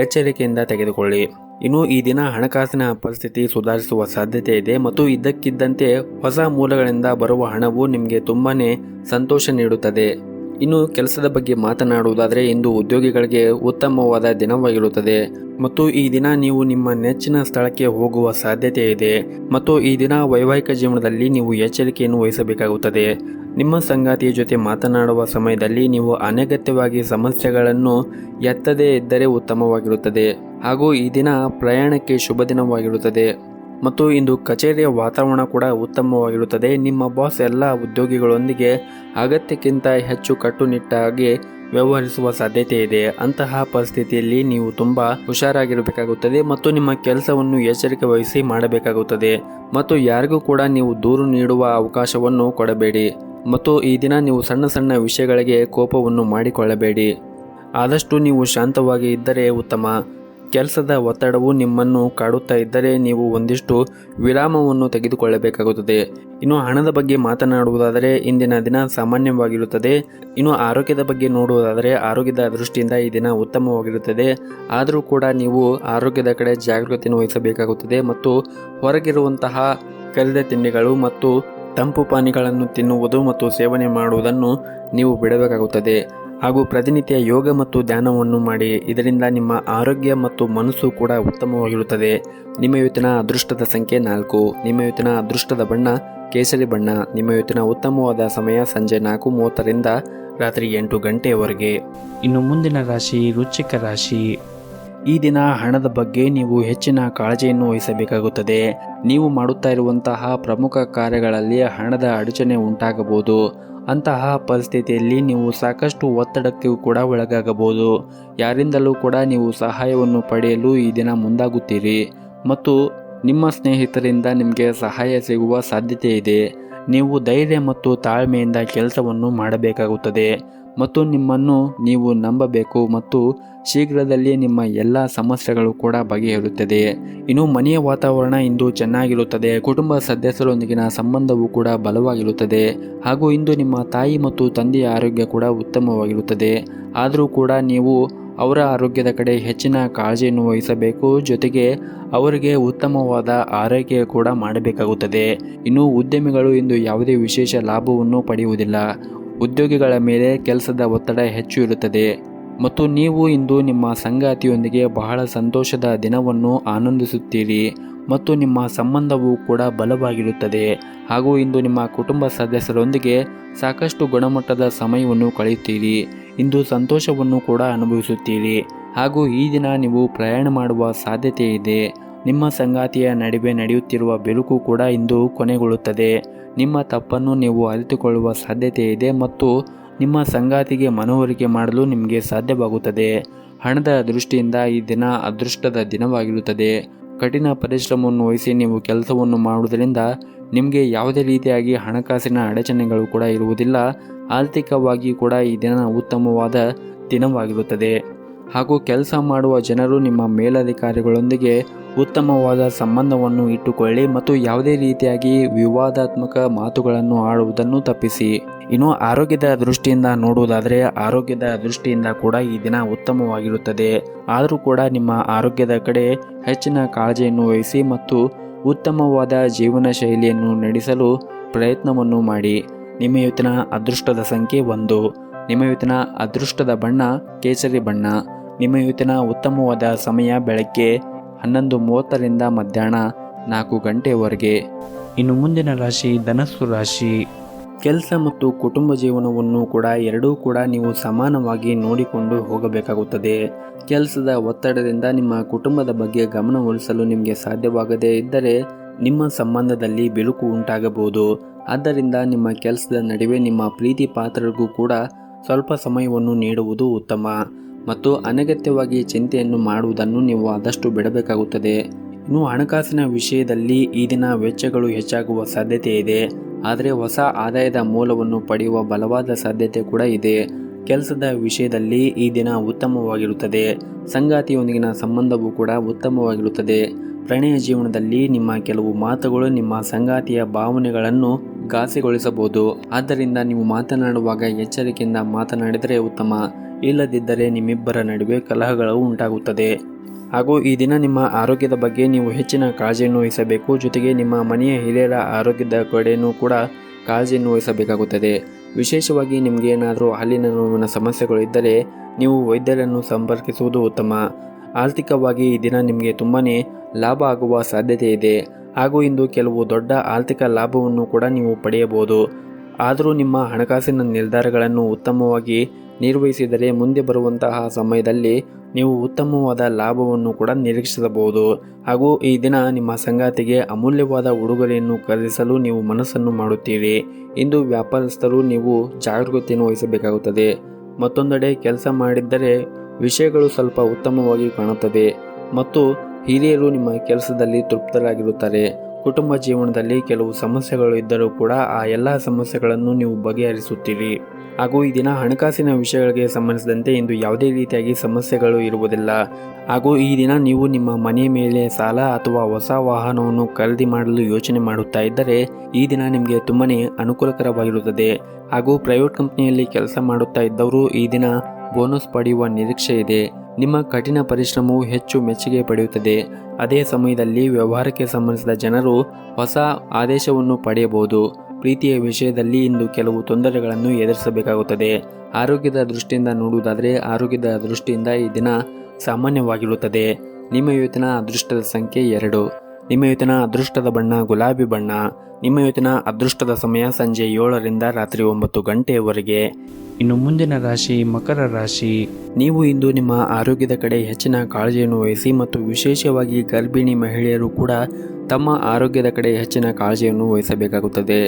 ಎಚ್ಚರಿಕೆಯಿಂದ ತೆಗೆದುಕೊಳ್ಳಿ. ಇನ್ನು ಈ ದಿನ ಹಣಕಾಸಿನ ಪರಿಸ್ಥಿತಿ ಸುಧಾರಿಸುವ ಸಾಧ್ಯತೆ ಇದೆ ಮತ್ತು ಇದ್ದಕ್ಕಿದ್ದಂತೆ ಹೊಸ ಮೂಲಗಳಿಂದ ಬರುವ ಹಣವು ನಿಮಗೆ ತುಂಬಾನೇ ಸಂತೋಷ ನೀಡುತ್ತದೆ. ಇನ್ನು ಕೆಲಸದ ಬಗ್ಗೆ ಮಾತನಾಡುವುದಾದರೆ ಇಂದು ಉದ್ಯೋಗಿಗಳಿಗೆ ಉತ್ತಮವಾದ ದಿನವಾಗಿರುತ್ತದೆ ಮತ್ತು ಈ ದಿನ ನೀವು ನಿಮ್ಮ ನೆಚ್ಚಿನ ಸ್ಥಳಕ್ಕೆ ಹೋಗುವ ಸಾಧ್ಯತೆ ಇದೆ ಮತ್ತು ಈ ದಿನ ವೈವಾಹಿಕ ಜೀವನದಲ್ಲಿ ನೀವು ಎಚ್ಚರಿಕೆಯನ್ನು ವಹಿಸಬೇಕಾಗುತ್ತದೆ. ನಿಮ್ಮ ಸಂಗಾತಿಯ ಜೊತೆ ಮಾತನಾಡುವ ಸಮಯದಲ್ಲಿ ನೀವು ಅನಗತ್ಯವಾಗಿ ಸಮಸ್ಯೆಗಳನ್ನು ಎತ್ತದೇ ಇದ್ದರೆ ಉತ್ತಮವಾಗಿರುತ್ತದೆ. ಹಾಗೂ ಈ ದಿನ ಪ್ರಯಾಣಕ್ಕೆ ಶುಭ ದಿನವಾಗಿರುತ್ತದೆ ಮತ್ತು ಇಂದು ಕಚೇರಿಯ ವಾತಾವರಣ ಕೂಡ ಉತ್ತಮವಾಗಿರುತ್ತದೆ. ನಿಮ್ಮ ಬಾಸ್ ಎಲ್ಲ ಉದ್ಯೋಗಿಗಳೊಂದಿಗೆ ಅಗತ್ಯಕ್ಕಿಂತ ಹೆಚ್ಚು ಕಟ್ಟುನಿಟ್ಟಾಗಿ ವ್ಯವಹರಿಸುವ ಸಾಧ್ಯತೆ ಇದೆ. ಅಂತಹ ಪರಿಸ್ಥಿತಿಯಲ್ಲಿ ನೀವು ತುಂಬ ಹುಷಾರಾಗಿರಬೇಕಾಗುತ್ತದೆ ಮತ್ತು ನಿಮ್ಮ ಕೆಲಸವನ್ನು ಎಚ್ಚರಿಕೆ ವಹಿಸಿ ಮಾಡಬೇಕಾಗುತ್ತದೆ ಮತ್ತು ಯಾರಿಗೂ ಕೂಡ ನೀವು ದೂರು ನೀಡುವ ಅವಕಾಶವನ್ನು ಕೊಡಬೇಡಿ ಮತ್ತು ಈ ದಿನ ನೀವು ಸಣ್ಣ ಸಣ್ಣ ವಿಷಯಗಳಿಗೆ ಕೋಪವನ್ನು ಮಾಡಿಕೊಳ್ಳಬೇಡಿ. ಆದಷ್ಟು ನೀವು ಶಾಂತವಾಗಿ ಇದ್ದರೆ ಉತ್ತಮ. ಕೆಲಸದ ಒತ್ತಡವು ನಿಮ್ಮನ್ನು ಕಾಡುತ್ತಾ ಇದ್ದರೆ ನೀವು ಒಂದಿಷ್ಟು ವಿರಾಮವನ್ನು ತೆಗೆದುಕೊಳ್ಳಬೇಕಾಗುತ್ತದೆ. ಇನ್ನು ಹಣದ ಬಗ್ಗೆ ಮಾತನಾಡುವುದಾದರೆ ಇಂದಿನ ದಿನ ಸಾಮಾನ್ಯವಾಗಿರುತ್ತದೆ. ಇನ್ನು ಆರೋಗ್ಯದ ಬಗ್ಗೆ ನೋಡುವುದಾದರೆ ಆರೋಗ್ಯದ ದೃಷ್ಟಿಯಿಂದ ಈ ದಿನ ಉತ್ತಮವಾಗಿರುತ್ತದೆ. ಆದರೂ ಕೂಡ ನೀವು ಆರೋಗ್ಯದ ಕಡೆ ಜಾಗೃತಿಯನ್ನು ವಹಿಸಬೇಕಾಗುತ್ತದೆ ಮತ್ತು ಹೊರಗಿರುವಂತಹ ಕರಿದ ತಿಂಡಿಗಳು ಮತ್ತು ತಂಪು ಪಾನೀಯಗಳನ್ನು ತಿನ್ನುವುದು ಮತ್ತು ಸೇವನೆ ಮಾಡುವುದನ್ನು ನೀವು ಬಿಡಬೇಕಾಗುತ್ತದೆ. ಹಾಗೂ ಪ್ರತಿನಿತ್ಯ ಯೋಗ ಮತ್ತು ಧ್ಯಾನವನ್ನು ಮಾಡಿ. ಇದರಿಂದ ನಿಮ್ಮ ಆರೋಗ್ಯ ಮತ್ತು ಮನಸ್ಸು ಕೂಡ ಉತ್ತಮವಾಗಿರುತ್ತದೆ. ನಿಮ್ಮ ಇವತ್ತಿನ ಅದೃಷ್ಟದ ಸಂಖ್ಯೆ 4. ನಿಮ್ಮ ಇವತ್ತಿನ ಅದೃಷ್ಟದ ಬಣ್ಣ ಕೇಸರಿ ಬಣ್ಣ. ನಿಮ್ಮ ಇವತ್ತಿನ ಉತ್ತಮವಾದ ಸಮಯ ಸಂಜೆ 4:30ರಿಂದ ರಾತ್ರಿ 8 ಗಂಟೆಯವರೆಗೆ. ಇನ್ನು ಮುಂದಿನ ರಾಶಿ ವೃಶ್ಚಿಕ ರಾಶಿ. ಈ ದಿನ ಹಣದ ಬಗ್ಗೆ ನೀವು ಹೆಚ್ಚಿನ ಕಾಳಜಿಯನ್ನು ವಹಿಸಬೇಕಾಗುತ್ತದೆ. ನೀವು ಮಾಡುತ್ತಾ ಇರುವಂತಹ ಪ್ರಮುಖ ಕಾರ್ಯಗಳಲ್ಲಿ ಹಣದ ಅಡಚಣೆ ಉಂಟಾಗಬಹುದು. ಅಂತಹ ಪರಿಸ್ಥಿತಿಯಲ್ಲಿ ನೀವು ಸಾಕಷ್ಟು ಒತ್ತಡಕ್ಕೂ ಕೂಡ ಒಳಗಾಗಬಹುದು. ಯಾರಿಂದಲೂ ಕೂಡ ನೀವು ಸಹಾಯವನ್ನು ಪಡೆಯಲು ಈ ದಿನ ಮುಂದಾಗುತ್ತೀರಿ ಮತ್ತು ನಿಮ್ಮ ಸ್ನೇಹಿತರಿಂದ ನಿಮಗೆ ಸಹಾಯ ಸಿಗುವ ಸಾಧ್ಯತೆ ಇದೆ. ನೀವು ಧೈರ್ಯ ಮತ್ತು ತಾಳ್ಮೆಯಿಂದ ಕೆಲಸವನ್ನು ಮಾಡಬೇಕಾಗುತ್ತದೆ ಮತ್ತು ನಿಮ್ಮನ್ನು ನೀವು ನಂಬಬೇಕು ಮತ್ತು ಶೀಘ್ರದಲ್ಲೇ ನಿಮ್ಮ ಎಲ್ಲ ಸಮಸ್ಯೆಗಳು ಕೂಡ ಬಗೆಹರುತ್ತದೆ. ಇನ್ನು ಮನೆಯ ವಾತಾವರಣ ಇಂದು ಚೆನ್ನಾಗಿರುತ್ತದೆ. ಕುಟುಂಬ ಸದಸ್ಯರೊಂದಿಗಿನ ಸಂಬಂಧವೂ ಕೂಡ ಬಲವಾಗಿರುತ್ತದೆ ಹಾಗೂ ಇಂದು ನಿಮ್ಮ ತಾಯಿ ಮತ್ತು ತಂದೆಯ ಆರೋಗ್ಯ ಕೂಡ ಉತ್ತಮವಾಗಿರುತ್ತದೆ. ಆದರೂ ಕೂಡ ನೀವು ಅವರ ಆರೋಗ್ಯದ ಕಡೆ ಹೆಚ್ಚಿನ ಕಾಳಜಿಯನ್ನು ವಹಿಸಬೇಕು. ಜೊತೆಗೆ ಅವರಿಗೆ ಉತ್ತಮವಾದ ಆರೈಕೆ ಕೂಡ ಮಾಡಬೇಕಾಗುತ್ತದೆ. ಇನ್ನು ಉದ್ಯಮಿಗಳು ಇಂದು ಯಾವುದೇ ವಿಶೇಷ ಲಾಭವನ್ನು ಪಡೆಯುವುದಿಲ್ಲ. ಉದ್ಯೋಗಿಗಳ ಮೇಲೆ ಕೆಲಸದ ಒತ್ತಡ ಹೆಚ್ಚು ಇರುತ್ತದೆ ಮತ್ತು ನೀವು ಇಂದು ನಿಮ್ಮ ಸಂಗಾತಿಯೊಂದಿಗೆ ಬಹಳ ಸಂತೋಷದ ದಿನವನ್ನು ಆನಂದಿಸುತ್ತೀರಿ ಮತ್ತು ನಿಮ್ಮ ಸಂಬಂಧವೂ ಕೂಡ ಬಲವಾಗಿರುತ್ತದೆ. ಹಾಗೂ ಇಂದು ನಿಮ್ಮ ಕುಟುಂಬ ಸದಸ್ಯರೊಂದಿಗೆ ಸಾಕಷ್ಟು ಗುಣಮಟ್ಟದ ಸಮಯವನ್ನು ಕಳೆಯುತ್ತೀರಿ. ಇಂದು ಸಂತೋಷವನ್ನು ಕೂಡ ಅನುಭವಿಸುತ್ತೀರಿ ಹಾಗೂ ಈ ದಿನ ನೀವು ಪ್ರಯಾಣ ಮಾಡುವ ಸಾಧ್ಯತೆ ಇದೆ. ನಿಮ್ಮ ಸಂಗಾತಿಯ ನಡುವೆ ನಡೆಯುತ್ತಿರುವ ಬಿರುಕು ಕೂಡ ಇಂದು ಕೊನೆಗೊಳ್ಳುತ್ತದೆ. ನಿಮ್ಮ ತಪ್ಪನ್ನು ನೀವು ಅರಿತುಕೊಳ್ಳುವ ಸಾಧ್ಯತೆ ಇದೆ ಮತ್ತು ನಿಮ್ಮ ಸಂಗಾತಿಗೆ ಮನವರಿಕೆ ಮಾಡಲು ನಿಮಗೆ ಸಾಧ್ಯವಾಗುತ್ತದೆ. ಹಣದ ದೃಷ್ಟಿಯಿಂದ ಈ ದಿನ ಅದೃಷ್ಟದ ದಿನವಾಗಿರುತ್ತದೆ. ಕಠಿಣ ಪರಿಶ್ರಮವನ್ನು ವಹಿಸಿ ನೀವು ಕೆಲಸವನ್ನು ಮಾಡುವುದರಿಂದ ನಿಮಗೆ ಯಾವುದೇ ರೀತಿಯಾಗಿ ಹಣಕಾಸಿನ ಅಡಚಣೆಗಳು ಕೂಡ ಇರುವುದಿಲ್ಲ. ಆರ್ಥಿಕವಾಗಿ ಕೂಡ ಈ ದಿನ ಉತ್ತಮವಾದ ದಿನವಾಗಿರುತ್ತದೆ ಹಾಗೂ ಕೆಲಸ ಮಾಡುವ ಜನರು ನಿಮ್ಮ ಮೇಲಧಿಕಾರಿಗಳೊಂದಿಗೆ ಉತ್ತಮವಾದ ಸಂಬಂಧವನ್ನು ಇಟ್ಟುಕೊಳ್ಳಿ ಮತ್ತು ಯಾವುದೇ ರೀತಿಯಾಗಿ ವಿವಾದಾತ್ಮಕ ಮಾತುಗಳನ್ನು ಆಡುವುದನ್ನು ತಪ್ಪಿಸಿ. ಇನ್ನು ಆರೋಗ್ಯದ ದೃಷ್ಟಿಯಿಂದ ನೋಡುವುದಾದರೆ ಆರೋಗ್ಯದ ದೃಷ್ಟಿಯಿಂದ ಕೂಡ ಈ ದಿನ ಉತ್ತಮವಾಗಿರುತ್ತದೆ. ಆದರೂ ಕೂಡ ನಿಮ್ಮ ಆರೋಗ್ಯದ ಕಡೆ ಹೆಚ್ಚಿನ ಕಾಳಜಿಯನ್ನು ವಹಿಸಿ ಮತ್ತು ಉತ್ತಮವಾದ ಜೀವನ ಶೈಲಿಯನ್ನು ನಡೆಸಲು ಪ್ರಯತ್ನವನ್ನು ಮಾಡಿ. ನಿಮ್ಮ ಇವತ್ತಿನ ಅದೃಷ್ಟದ ಸಂಖ್ಯೆ 1. ನಿಮ್ಮ ಇವತ್ತಿನ ಅದೃಷ್ಟದ ಬಣ್ಣ ಕೇಸರಿ ಬಣ್ಣ. ನಿಮ್ಮ ಇವತ್ತಿನ ಉತ್ತಮವಾದ ಸಮಯ ಬೆಳಗ್ಗೆ 11:30ರಿಂದ ಮಧ್ಯಾಹ್ನ 4 ಗಂಟೆವರೆಗೆ. ಇನ್ನು ಮುಂದಿನ ರಾಶಿ ಧನಸ್ಸು ರಾಶಿ. ಕೆಲಸ ಮತ್ತು ಕುಟುಂಬ ಜೀವನವನ್ನು ಎರಡೂ ನೀವು ಸಮಾನವಾಗಿ ನೋಡಿಕೊಂಡು ಹೋಗಬೇಕಾಗುತ್ತದೆ. ಕೆಲಸದ ಒತ್ತಡದಿಂದ ನಿಮ್ಮ ಕುಟುಂಬದ ಬಗ್ಗೆ ಗಮನಹರಿಸಲು ನಿಮಗೆ ಸಾಧ್ಯವಾಗದೇ ಇದ್ದರೆ ನಿಮ್ಮ ಸಂಬಂಧದಲ್ಲಿ ಬಿರುಕು ಉಂಟಾಗಬಹುದು. ಆದ್ದರಿಂದ ನಿಮ್ಮ ಕೆಲಸದ ನಡುವೆ ನಿಮ್ಮ ಪ್ರೀತಿ ಪಾತ್ರರಿಗೂ ಸ್ವಲ್ಪ ಸಮಯವನ್ನು ನೀಡುವುದು ಉತ್ತಮ. ಮತ್ತು ಅನಗತ್ಯವಾಗಿ ಚಿಂತೆಯನ್ನು ಮಾಡುವುದನ್ನು ನೀವು ಆದಷ್ಟು ಬಿಡಬೇಕಾಗುತ್ತದೆ. ಇನ್ನು ಹಣಕಾಸಿನ ವಿಷಯದಲ್ಲಿ ಈ ದಿನ ವೆಚ್ಚಗಳು ಹೆಚ್ಚಾಗುವ ಸಾಧ್ಯತೆ ಇದೆ. ಆದರೆ ಹೊಸ ಆದಾಯದ ಮೂಲವನ್ನು ಪಡೆಯುವ ಬಲವಾದ ಸಾಧ್ಯತೆ ಇದೆ. ಕೆಲಸದ ವಿಷಯದಲ್ಲಿ ಈ ದಿನ ಉತ್ತಮವಾಗಿರುತ್ತದೆ. ಸಂಗಾತಿಯೊಂದಿಗಿನ ಸಂಬಂಧವೂ ಉತ್ತಮವಾಗಿರುತ್ತದೆ. ಪ್ರಣಯ ಜೀವನದಲ್ಲಿ ನಿಮ್ಮ ಕೆಲವು ಮಾತುಗಳು ನಿಮ್ಮ ಸಂಗಾತಿಯ ಭಾವನೆಗಳನ್ನು ಘಾಸಿಗೊಳಿಸಬಹುದು. ಆದ್ದರಿಂದ ನೀವು ಮಾತನಾಡುವಾಗ ಎಚ್ಚರಿಕೆಯಿಂದ ಮಾತನಾಡಿದರೆ ಉತ್ತಮ. ಇಲ್ಲದಿದ್ದರೆ ನಿಮ್ಮಿಬ್ಬರ ನಡುವೆ ಕಲಹಗಳು ಉಂಟಾಗುತ್ತದೆ. ಹಾಗೂ ಈ ದಿನ ನಿಮ್ಮ ಆರೋಗ್ಯದ ಬಗ್ಗೆ ನೀವು ಹೆಚ್ಚಿನ ಕಾಳಜಿಯನ್ನು ವಹಿಸಬೇಕು. ಜೊತೆಗೆ ನಿಮ್ಮ ಮನೆಯ ಹಿರಿಯರ ಆರೋಗ್ಯದ ಕಡೆಯೂ ಕಾಳಜಿಯನ್ನು ವಹಿಸಬೇಕಾಗುತ್ತದೆ. ವಿಶೇಷವಾಗಿ ನಿಮಗೆ ಏನಾದರೂ ಹಲ್ಲಿನ ನೋವಿನ ಸಮಸ್ಯೆಗಳು ಇದ್ದರೆ ನೀವು ವೈದ್ಯರನ್ನು ಸಂಪರ್ಕಿಸುವುದು ಉತ್ತಮ. ಆರ್ಥಿಕವಾಗಿ ಈ ದಿನ ನಿಮಗೆ ತುಂಬಾ ಲಾಭ ಆಗುವ ಸಾಧ್ಯತೆ ಇದೆ. ಹಾಗೂ ಇಂದು ಕೆಲವು ದೊಡ್ಡ ಆರ್ಥಿಕ ಲಾಭವನ್ನು ನೀವು ಪಡೆಯಬಹುದು. ಆದರೂ ನಿಮ್ಮ ಹಣಕಾಸಿನ ನಿರ್ಧಾರಗಳನ್ನು ಉತ್ತಮವಾಗಿ ನಿರ್ವಹಿಸಿದರೆ ಮುಂದೆ ಬರುವಂತಹ ಸಮಯದಲ್ಲಿ ನೀವು ಉತ್ತಮವಾದ ಲಾಭವನ್ನು ನಿರೀಕ್ಷಿಸಬಹುದು. ಹಾಗೂ ಈ ದಿನ ನಿಮ್ಮ ಸಂಗಾತಿಗೆ ಅಮೂಲ್ಯವಾದ ಉಡುಗೊರೆಯನ್ನು ಖರೀದಿಸಲು ನೀವು ಮನಸ್ಸನ್ನು ಮಾಡುತ್ತೀರಿ. ಇಂದು ವ್ಯಾಪಾರಸ್ಥರು ನೀವು ಜಾಗರೂಕತೆಯನ್ನು ವಹಿಸಬೇಕಾಗುತ್ತದೆ. ಮತ್ತೊಂದೆಡೆ ಕೆಲಸ ಮಾಡಿದ್ದರೆ ವಿಷಯಗಳು ಸ್ವಲ್ಪ ಉತ್ತಮವಾಗಿ ಕಾಣುತ್ತದೆ ಮತ್ತು ಹಿರಿಯರು ನಿಮ್ಮ ಕೆಲಸದಲ್ಲಿ ತೃಪ್ತರಾಗಿರುತ್ತಾರೆ. ಕುಟುಂಬ ಜೀವನದಲ್ಲಿ ಕೆಲವು ಸಮಸ್ಯೆಗಳು ಇದ್ದರೂ ಆ ಎಲ್ಲ ಸಮಸ್ಯೆಗಳನ್ನು ನೀವು ಬಗೆಹರಿಸುತ್ತೀರಿ. ಹಾಗೂ ಈ ದಿನ ಹಣಕಾಸಿನ ವಿಷಯಗಳಿಗೆ ಸಂಬಂಧಿಸಿದಂತೆ ಇಂದು ಯಾವುದೇ ರೀತಿಯಾಗಿ ಸಮಸ್ಯೆಗಳು ಇರುವುದಿಲ್ಲ. ಹಾಗೂ ಈ ದಿನ ನೀವು ನಿಮ್ಮ ಮನೆಯ ಮೇಲೆ ಸಾಲ ಅಥವಾ ಹೊಸ ವಾಹನವನ್ನು ಖರೀದಿ ಮಾಡಲು ಯೋಚನೆ ಮಾಡುತ್ತಾ ಇದ್ದರೆ ಈ ದಿನ ನಿಮಗೆ ತುಂಬಾ ಅನುಕೂಲಕರವಾಗಿರುತ್ತದೆ. ಹಾಗೂ ಪ್ರೈವೇಟ್ ಕಂಪನಿಯಲ್ಲಿ ಕೆಲಸ ಮಾಡುತ್ತಾ ಇದ್ದವರು ಈ ದಿನ ಬೋನಸ್ ಪಡೆಯುವ ನಿರೀಕ್ಷೆ ಇದೆ. ನಿಮ್ಮ ಕಠಿಣ ಪರಿಶ್ರಮವು ಹೆಚ್ಚು ಮೆಚ್ಚುಗೆ ಪಡೆಯುತ್ತದೆ. ಅದೇ ಸಮಯದಲ್ಲಿ ವ್ಯವಹಾರಕ್ಕೆ ಸಂಬಂಧಿಸಿದ ಜನರು ಹೊಸ ಆದೇಶವನ್ನು ಪಡೆಯಬಹುದು. ಪ್ರೀತಿಯ ವಿಷಯದಲ್ಲಿ ಇಂದು ಕೆಲವು ತೊಂದರೆಗಳನ್ನು ಎದುರಿಸಬೇಕಾಗುತ್ತದೆ. ಆರೋಗ್ಯದ ದೃಷ್ಟಿಯಿಂದ ನೋಡುವುದಾದರೆ ಆರೋಗ್ಯದ ದೃಷ್ಟಿಯಿಂದ ಈ ದಿನ ಸಾಮಾನ್ಯವಾಗಿರುತ್ತದೆ. ನಿಮ್ಮ ಇವತ್ತಿನ ಅದೃಷ್ಟದ ಸಂಖ್ಯೆ 2. ನಿಮ್ಮ ಇವತ್ತಿನ ಅದೃಷ್ಟದ ಬಣ್ಣ ಗುಲಾಬಿ ಬಣ್ಣ. ನಿಮ್ಮ ಇವತ್ತಿನ ಅದೃಷ್ಟದ ಸಮಯ ಸಂಜೆ 7ರಿಂದ ರಾತ್ರಿ 9 ಗಂಟೆಯವರೆಗೆ. ಇನ್ನು ಮುಂದಿನ ರಾಶಿ ಮಕರ ರಾಶಿ. ನೀವು ಇಂದು ನಿಮ್ಮ ಆರೋಗ್ಯದ ಕಡೆ ಹೆಚ್ಚಿನ ಕಾಳಜಿಯನ್ನು ವಹಿಸಿ ಮತ್ತು ವಿಶೇಷವಾಗಿ ಗರ್ಭಿಣಿ ಮಹಿಳೆಯರು ತಮ್ಮ ಆರೋಗ್ಯದ ಕಡೆ ಹೆಚ್ಚಿನ ಕಾಳಜಿಯನ್ನು ವಹಿಸಬೇಕಾಗುತ್ತದೆ.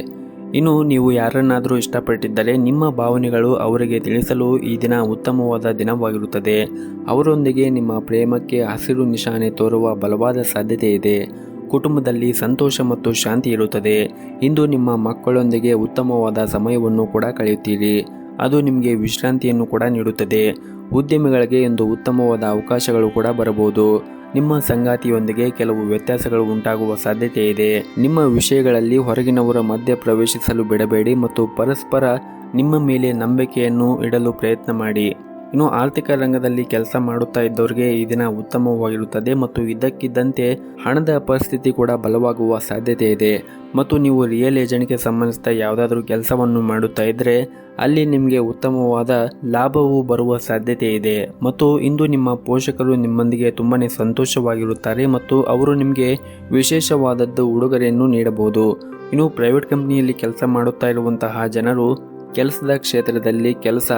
ಇನ್ನು ನೀವು ಯಾರನ್ನಾದರೂ ಇಷ್ಟಪಟ್ಟಿದ್ದರೆ ನಿಮ್ಮ ಭಾವನೆಗಳು ಅವರಿಗೆ ತಿಳಿಸಲು ಈ ದಿನ ಉತ್ತಮವಾದ ದಿನವಾಗಿರುತ್ತದೆ. ಅವರೊಂದಿಗೆ ನಿಮ್ಮ ಪ್ರೇಮಕ್ಕೆ ಹಸಿರು ನಿಶಾನೆ ತೋರುವ ಬಲವಾದ ಸಾಧ್ಯತೆ ಇದೆ. ಕುಟುಂಬದಲ್ಲಿ ಸಂತೋಷ ಮತ್ತು ಶಾಂತಿ ಇರುತ್ತದೆ. ಇಂದು ನಿಮ್ಮ ಮಕ್ಕಳೊಂದಿಗೆ ಉತ್ತಮವಾದ ಸಮಯವನ್ನು ಕಳೆಯುತ್ತೀರಿ. ಅದು ನಿಮಗೆ ವಿಶ್ರಾಂತಿಯನ್ನು ನೀಡುತ್ತದೆ. ಉದ್ಯಮಿಗಳಿಗೆ ಇಂದು ಉತ್ತಮವಾದ ಅವಕಾಶಗಳು ಬರಬಹುದು. ನಿಮ್ಮ ಸಂಗಾತಿಯೊಂದಿಗೆ ಕೆಲವು ವ್ಯತ್ಯಾಸಗಳು ಉಂಟಾಗುವ ಸಾಧ್ಯತೆ ಇದೆ. ನಿಮ್ಮ ವಿಷಯಗಳಲ್ಲಿ ಹೊರಗಿನವರ ಮಧ್ಯೆ ಪ್ರವೇಶಿಸಲು ಬಿಡಬೇಡಿ ಮತ್ತು ಪರಸ್ಪರ ನಿಮ್ಮ ಮೇಲೆ ನಂಬಿಕೆಯನ್ನು ಇಡಲು ಪ್ರಯತ್ನ ಮಾಡಿ. ಇನ್ನು ಆರ್ಥಿಕ ರಂಗದಲ್ಲಿ ಕೆಲಸ ಮಾಡುತ್ತಾ ಇದ್ದವರಿಗೆ ಈ ದಿನ ಉತ್ತಮವಾಗಿರುತ್ತದೆ ಮತ್ತು ಇದ್ದಕ್ಕಿದ್ದಂತೆ ಹಣದ ಪರಿಸ್ಥಿತಿ ಬಲವಾಗುವ ಸಾಧ್ಯತೆ ಇದೆ. ಮತ್ತು ನೀವು ರಿಯಲ್ ಏಜೆಂಟ್ಗೆ ಸಂಬಂಧಿಸಿದ ಯಾವುದಾದ್ರೂ ಕೆಲಸವನ್ನು ಮಾಡುತ್ತಾ ಇದ್ದರೆ ಅಲ್ಲಿ ನಿಮಗೆ ಉತ್ತಮವಾದ ಲಾಭವು ಬರುವ ಸಾಧ್ಯತೆ ಇದೆ. ಮತ್ತು ಇಂದು ನಿಮ್ಮ ಪೋಷಕರು ನಿಮ್ಮೊಂದಿಗೆ ತುಂಬಾ ಸಂತೋಷವಾಗಿರುತ್ತಾರೆ ಮತ್ತು ಅವರು ನಿಮಗೆ ವಿಶೇಷವಾದದ್ದು ಉಡುಗೊರೆಯನ್ನು ನೀಡಬಹುದು. ಇನ್ನು ಪ್ರೈವೇಟ್ ಕಂಪನಿಯಲ್ಲಿ ಕೆಲಸ ಮಾಡುತ್ತಾ ಇರುವಂತಹ ಜನರು ಕೆಲಸದ ಕ್ಷೇತ್ರದಲ್ಲಿ ಕೆಲಸ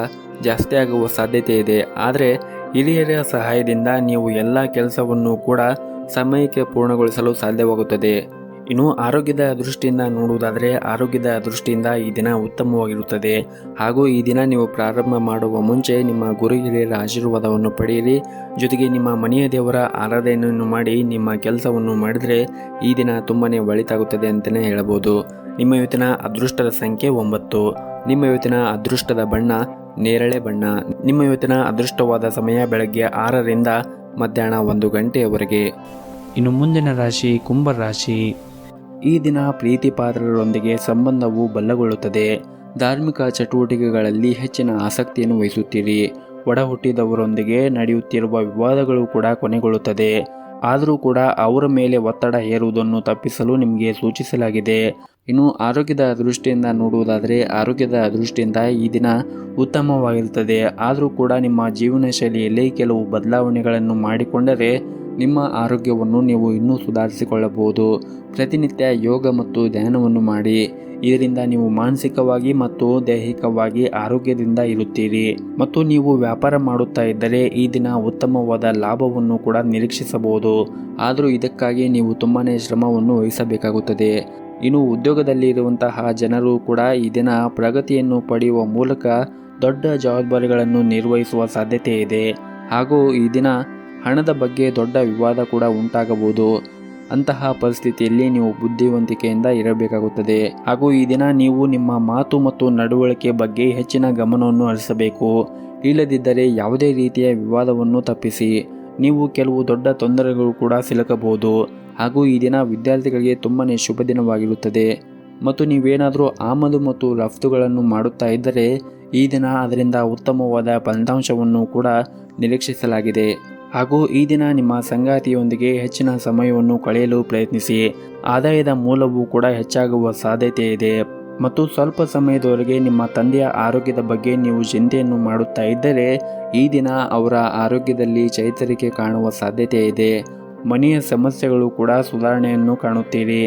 ಜಾಸ್ತಿ ಆಗುವ ಸಾಧ್ಯತೆ ಇದೆ. ಆದರೆ ಹಿರಿಯರ ಸಹಾಯದಿಂದ ನೀವು ಎಲ್ಲ ಕೆಲಸವನ್ನು ಸಮಯಕ್ಕೆ ಪೂರ್ಣಗೊಳಿಸಲು ಸಾಧ್ಯವಾಗುತ್ತದೆ. ಇನ್ನು ಆರೋಗ್ಯದ ದೃಷ್ಟಿಯಿಂದ ನೋಡುವುದಾದರೆ ಆರೋಗ್ಯದ ದೃಷ್ಟಿಯಿಂದ ಈ ದಿನ ಉತ್ತಮವಾಗಿರುತ್ತದೆ. ಹಾಗೂ ಈ ದಿನ ನೀವು ಪ್ರಾರಂಭ ಮಾಡುವ ಮುಂಚೆ ನಿಮ್ಮ ಗುರು ಹಿರಿಯರ ಆಶೀರ್ವಾದವನ್ನು ಪಡೆಯಿರಿ. ಜೊತೆಗೆ ನಿಮ್ಮ ಮನೆಯ ದೇವರ ಆರಾಧನೆಯನ್ನು ಮಾಡಿ ನಿಮ್ಮ ಕೆಲಸವನ್ನು ಮಾಡಿದರೆ ಈ ದಿನ ತುಂಬಾ ಒಳಿತಾಗುತ್ತದೆ ಅಂತಲೇ ಹೇಳಬಹುದು. ನಿಮ್ಮ ಇವತ್ತಿನ ಅದೃಷ್ಟದ ಸಂಖ್ಯೆ 9. ನಿಮ್ಮ ಇವತ್ತಿನ ಅದೃಷ್ಟದ ಬಣ್ಣ ನೇರಳೆ ಬಣ್ಣ. ನಿಮ್ಮ ಇವತ್ತಿನ ಅದೃಷ್ಟವಾದ ಸಮಯ ಬೆಳಗ್ಗೆ 6ರಿಂದ ಮಧ್ಯಾಹ್ನ 1 ಗಂಟೆಯವರೆಗೆ. ಇನ್ನು ಮುಂದಿನ ರಾಶಿ ಕುಂಭ ರಾಶಿ. ಈ ದಿನ ಪ್ರೀತಿ ಪಾತ್ರರೊಂದಿಗೆ ಸಂಬಂಧವು ಬಲಗೊಳ್ಳುತ್ತದೆ. ಧಾರ್ಮಿಕ ಚಟುವಟಿಕೆಗಳಲ್ಲಿ ಹೆಚ್ಚಿನ ಆಸಕ್ತಿಯನ್ನು ವಹಿಸುತ್ತೀರಿ. ಒಡ ಹುಟ್ಟಿದವರೊಂದಿಗೆ ನಡೆಯುತ್ತಿರುವ ವಿವಾದಗಳು ಕೊನೆಗೊಳ್ಳುತ್ತದೆ. ಆದರೂ ಕೂಡ ಅವರ ಮೇಲೆ ಒತ್ತಡ ಹೇರುವುದನ್ನು ತಪ್ಪಿಸಲು ನಿಮಗೆ ಸೂಚಿಸಲಾಗಿದೆ. ಇನ್ನು ಆರೋಗ್ಯದ ದೃಷ್ಟಿಯಿಂದ ನೋಡುವುದಾದರೆ ಆರೋಗ್ಯದ ದೃಷ್ಟಿಯಿಂದ ಈ ದಿನ ಉತ್ತಮವಾಗಿರುತ್ತದೆ. ಆದರೂ ಕೂಡ ನಿಮ್ಮ ಜೀವನ ಶೈಲಿಯಲ್ಲಿ ಕೆಲವು ಬದಲಾವಣೆಗಳನ್ನು ಮಾಡಿಕೊಂಡರೆ ನಿಮ್ಮ ಆರೋಗ್ಯವನ್ನು ನೀವು ಇನ್ನೂ ಸುಧಾರಿಸಿಕೊಳ್ಳಬಹುದು. ಪ್ರತಿನಿತ್ಯ ಯೋಗ ಮತ್ತು ಧ್ಯಾನವನ್ನು ಮಾಡಿ. ಇದರಿಂದ ನೀವು ಮಾನಸಿಕವಾಗಿ ಮತ್ತು ದೈಹಿಕವಾಗಿ ಆರೋಗ್ಯದಿಂದ ಇರುತ್ತೀರಿ. ಮತ್ತು ನೀವು ವ್ಯಾಪಾರ ಮಾಡುತ್ತಾ ಇದ್ದರೆ ಈ ದಿನ ಉತ್ತಮವಾದ ಲಾಭವನ್ನು ಕೂಡ ನಿರೀಕ್ಷಿಸಬಹುದು. ಆದರೂ ಇದಕ್ಕಾಗಿ ನೀವು ತುಂಬಾ ಶ್ರಮವನ್ನು ವಹಿಸಬೇಕಾಗುತ್ತದೆ. ಇನ್ನು ಉದ್ಯೋಗದಲ್ಲಿ ಇರುವಂತಹ ಜನರು ಕೂಡ ಈ ದಿನ ಪ್ರಗತಿಯನ್ನು ಪಡೆಯುವ ಮೂಲಕ ದೊಡ್ಡ ಜವಾಬ್ದಾರಿಗಳನ್ನು ನಿರ್ವಹಿಸುವ ಸಾಧ್ಯತೆ ಇದೆ. ಹಾಗೂ ಈ ದಿನ ಹಣದ ಬಗ್ಗೆ ದೊಡ್ಡ ವಿವಾದ ಕೂಡ ಉಂಟಾಗಬಹುದು. ಅಂತಹ ಪರಿಸ್ಥಿತಿಯಲ್ಲಿ ನೀವು ಬುದ್ಧಿವಂತಿಕೆಯಿಂದ ಇರಬೇಕಾಗುತ್ತದೆ. ಹಾಗೂ ಈ ದಿನ ನೀವು ನಿಮ್ಮ ಮಾತು ಮತ್ತು ನಡವಳಿಕೆ ಬಗ್ಗೆ ಹೆಚ್ಚಿನ ಗಮನವನ್ನು ಹರಿಸಬೇಕು. ಇಲ್ಲದಿದ್ದರೆ ಯಾವುದೇ ರೀತಿಯ ವಿವಾದವನ್ನು ತಪ್ಪಿಸಿ. ನೀವು ಕೆಲವು ದೊಡ್ಡ ತೊಂದರೆಗಳು ಕೂಡ ಸಿಲುಕಬಹುದು. ಹಾಗೂ ಈ ದಿನ ವಿದ್ಯಾರ್ಥಿಗಳಿಗೆ ತುಂಬಾ ಶುಭ ದಿನವಾಗಿರುತ್ತದೆ. ಮತ್ತು ನೀವೇನಾದರೂ ಆಮದು ಮತ್ತು ರಫ್ತುಗಳನ್ನು ಮಾಡುತ್ತಾ ಇದ್ದರೆ ಈ ದಿನ ಅದರಿಂದ ಉತ್ತಮವಾದ ಫಲಿತಾಂಶವನ್ನು ಕೂಡ ನಿರೀಕ್ಷಿಸಲಾಗಿದೆ. ಹಾಗೂ ಈ ದಿನ ನಿಮ್ಮ ಸಂಗಾತಿಯೊಂದಿಗೆ ಹೆಚ್ಚಿನ ಸಮಯವನ್ನು ಕಳೆಯಲು ಪ್ರಯತ್ನಿಸಿ. ಆದಾಯದ ಮೂಲವೂ ಕೂಡ ಹೆಚ್ಚಾಗುವ ಸಾಧ್ಯತೆ ಇದೆ. ಮತ್ತು ಸ್ವಲ್ಪ ಸಮಯದವರೆಗೆ ನಿಮ್ಮ ತಂದೆಯ ಆರೋಗ್ಯದ ಬಗ್ಗೆ ನೀವು ಚಿಂತೆಯನ್ನು ಮಾಡುತ್ತಾ ಇದ್ದರೆ ಈ ದಿನ ಅವರ ಆರೋಗ್ಯದಲ್ಲಿ ಚೈತನ್ಯಕ್ಕೆ ಕಾಣುವ ಸಾಧ್ಯತೆ ಇದೆ. ಮನೆಯ ಸಮಸ್ಯೆಗಳು ಕೂಡ ಸುಧಾರಣೆಯನ್ನು ಕಾಣುತ್ತೀರಿ.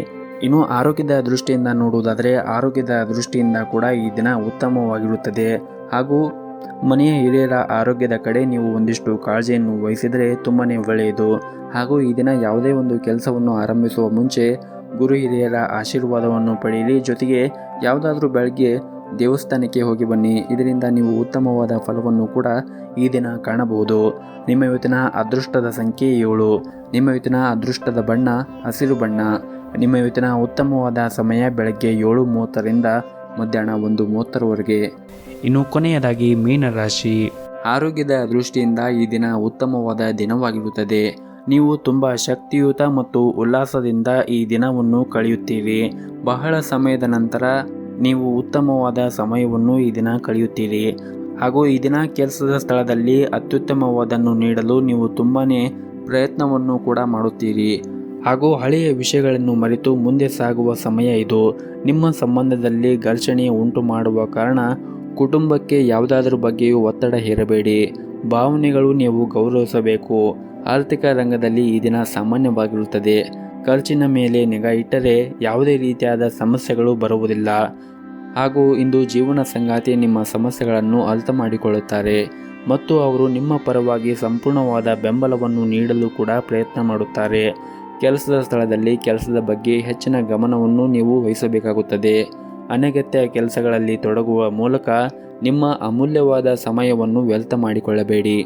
ಇನ್ನು ಆರೋಗ್ಯದ ದೃಷ್ಟಿಯಿಂದ ನೋಡುವುದಾದರೆ ಆರೋಗ್ಯದ ದೃಷ್ಟಿಯಿಂದ ಕೂಡ ಈ ದಿನ ಉತ್ತಮವಾಗಿರುತ್ತದೆ. ಹಾಗೂ ಮನೆಯ ಹಿರಿಯರ ಆರೋಗ್ಯದ ಕಡೆ ನೀವು ಒಂದಿಷ್ಟು ಕಾಳಜಿಯನ್ನು ವಹಿಸಿದರೆ ತುಂಬಾ ಒಳ್ಳೆಯದು. ಹಾಗೂ ಈ ದಿನ ಯಾವುದೇ ಒಂದು ಕೆಲಸವನ್ನು ಆರಂಭಿಸುವ ಮುಂಚೆ ಗುರು ಹಿರಿಯರ ಆಶೀರ್ವಾದವನ್ನು ಪಡೆಯಿರಿ. ಜೊತೆಗೆ ಯಾವುದಾದ್ರೂ ಬೆಳಗ್ಗೆ ದೇವಸ್ಥಾನಕ್ಕೆ ಹೋಗಿ ಬನ್ನಿ. ಇದರಿಂದ ನೀವು ಉತ್ತಮವಾದ ಫಲವನ್ನು ಕೂಡ ಈ ದಿನ ಕಾಣಬಹುದು. ನಿಮ್ಮ ಇವತ್ತಿನ ಅದೃಷ್ಟದ ಸಂಖ್ಯೆ 7. ನಿಮ್ಮ ಇವತ್ತಿನ ಅದೃಷ್ಟದ ಬಣ್ಣ ಹಸಿರು ಬಣ್ಣ. ನಿಮ್ಮ ಇವತ್ತಿನ ಉತ್ತಮವಾದ ಸಮಯ ಬೆಳಗ್ಗೆ 7:30ರಿಂದ ಮಧ್ಯಾಹ್ನ 1:30ವರೆಗೆ. ಇನ್ನು ಕೊನೆಯದಾಗಿ ಮೀನರಾಶಿ. ಆರೋಗ್ಯದ ದೃಷ್ಟಿಯಿಂದ ಈ ದಿನ ಉತ್ತಮವಾದ ದಿನವಾಗಿರುತ್ತದೆ. ನೀವು ತುಂಬ ಶಕ್ತಿಯುತ ಮತ್ತು ಉಲ್ಲಾಸದಿಂದ ಈ ದಿನವನ್ನು ಕಳೆಯುತ್ತೀರಿ. ಬಹಳ ಸಮಯದ ನಂತರ ನೀವು ಉತ್ತಮವಾದ ಸಮಯವನ್ನು ಈ ದಿನ ಕಳೆಯುತ್ತೀರಿ. ಹಾಗೂ ಈ ದಿನ ಕೆಲಸದ ಸ್ಥಳದಲ್ಲಿ ಅತ್ಯುತ್ತಮವಾದನ್ನು ನೀಡಲು ನೀವು ತುಂಬಾ ಪ್ರಯತ್ನವನ್ನು ಕೂಡ ಮಾಡುತ್ತೀರಿ. ಹಾಗೂ ಹಳೆಯ ವಿಷಯಗಳನ್ನು ಮರೆತು ಮುಂದೆ ಸಾಗುವ ಸಮಯ ಇದು. ನಿಮ್ಮ ಸಂಬಂಧದಲ್ಲಿ ಘರ್ಷಣೆ ಉಂಟು ಮಾಡುವ ಕಾರಣ ಕುಟುಂಬಕ್ಕೆ ಯಾವುದಾದ್ರೂ ಬಗ್ಗೆಯೂ ಒತ್ತಡ ಹೇರಬೇಡಿ. ಭಾವನೆಗಳು ನೀವು ಗೌರವಿಸಬೇಕು. ಆರ್ಥಿಕ ರಂಗದಲ್ಲಿ ಈ ದಿನ ಸಾಮಾನ್ಯವಾಗಿರುತ್ತದೆ. ಖರ್ಚಿನ ಮೇಲೆ ನಿಗಾ ಇಟ್ಟರೆ ಯಾವುದೇ ರೀತಿಯಾದ ಸಮಸ್ಯೆಗಳು ಬರುವುದಿಲ್ಲ. ಹಾಗೂ ಇಂದು ಜೀವನ ಸಂಗಾತಿ ನಿಮ್ಮ ಸಮಸ್ಯೆಗಳನ್ನು ಅರ್ಥ ಮಾಡಿಕೊಳ್ಳುತ್ತಾರೆ ಮತ್ತು ಅವರು ನಿಮ್ಮ ಪರವಾಗಿ ಸಂಪೂರ್ಣವಾದ ಬೆಂಬಲವನ್ನು ನೀಡಲು ಕೂಡ ಪ್ರಯತ್ನ ಮಾಡುತ್ತಾರೆ. ಕೆಲಸದ ಸ್ಥಳದಲ್ಲಿ ಕೆಲಸದ ಬಗ್ಗೆ ಹೆಚ್ಚಿನ ಗಮನವನ್ನು ನೀವು ವಹಿಸಬೇಕಾಗುತ್ತದೆ. ಅನಗತ್ಯ ಕೆಲಸಗಳಲ್ಲಿ ತೊಡಗುವ ಮೂಲಕ ನಿಮ್ಮ ಅಮೂಲ್ಯವಾದ ಸಮಯವನ್ನು ವ್ಯರ್ಥ ಮಾಡಿಕೊಳ್ಳಬೇಡಿ.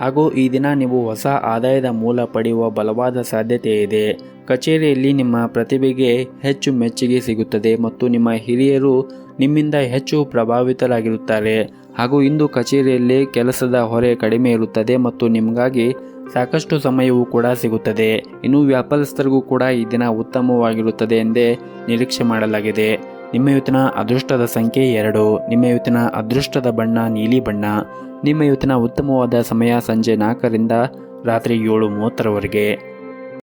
ಹಾಗೂ ಈ ದಿನ ನೀವು ಹೊಸ ಆದಾಯದ ಮೂಲ ಪಡೆಯುವ ಬಲವಾದ ಸಾಧ್ಯತೆ ಇದೆ. ಕಚೇರಿಯಲ್ಲಿ ನಿಮ್ಮ ಪ್ರತಿಭೆಗೆ ಹೆಚ್ಚು ಮೆಚ್ಚುಗೆ ಸಿಗುತ್ತದೆ ಮತ್ತು ನಿಮ್ಮ ಹಿರಿಯರು ನಿಮ್ಮಿಂದ ಹೆಚ್ಚು ಪ್ರಭಾವಿತರಾಗಿರುತ್ತಾರೆ. ಹಾಗೂ ಇಂದು ಕಚೇರಿಯಲ್ಲಿ ಕೆಲಸದ ಹೊರೆ ಕಡಿಮೆ ಇರುತ್ತದೆ ಮತ್ತು ನಿಮಗಾಗಿ ಸಾಕಷ್ಟು ಸಮಯವೂ ಕೂಡ ಸಿಗುತ್ತದೆ. ಇನ್ನು ವ್ಯಾಪಾರಸ್ಥರಿಗೂ ಕೂಡ ಈ ದಿನ ಉತ್ತಮವಾಗಿರುತ್ತದೆ ಎಂದೇ ನಿರೀಕ್ಷೆ ಮಾಡಲಾಗಿದೆ. ನಿಮ್ಮ ಇವತ್ತಿನ ಅದೃಷ್ಟದ ಸಂಖ್ಯೆ 2. ನಿಮ್ಮ ಇವತ್ತಿನ ಅದೃಷ್ಟದ ಬಣ್ಣ ನೀಲಿ ಬಣ್ಣ. ನಿಮ್ಮ ಇವತ್ತಿನ ಉತ್ತಮವಾದ ಸಮಯ ಸಂಜೆ 4ರಿಂದ ರಾತ್ರಿ 7:30ವರೆಗೆ.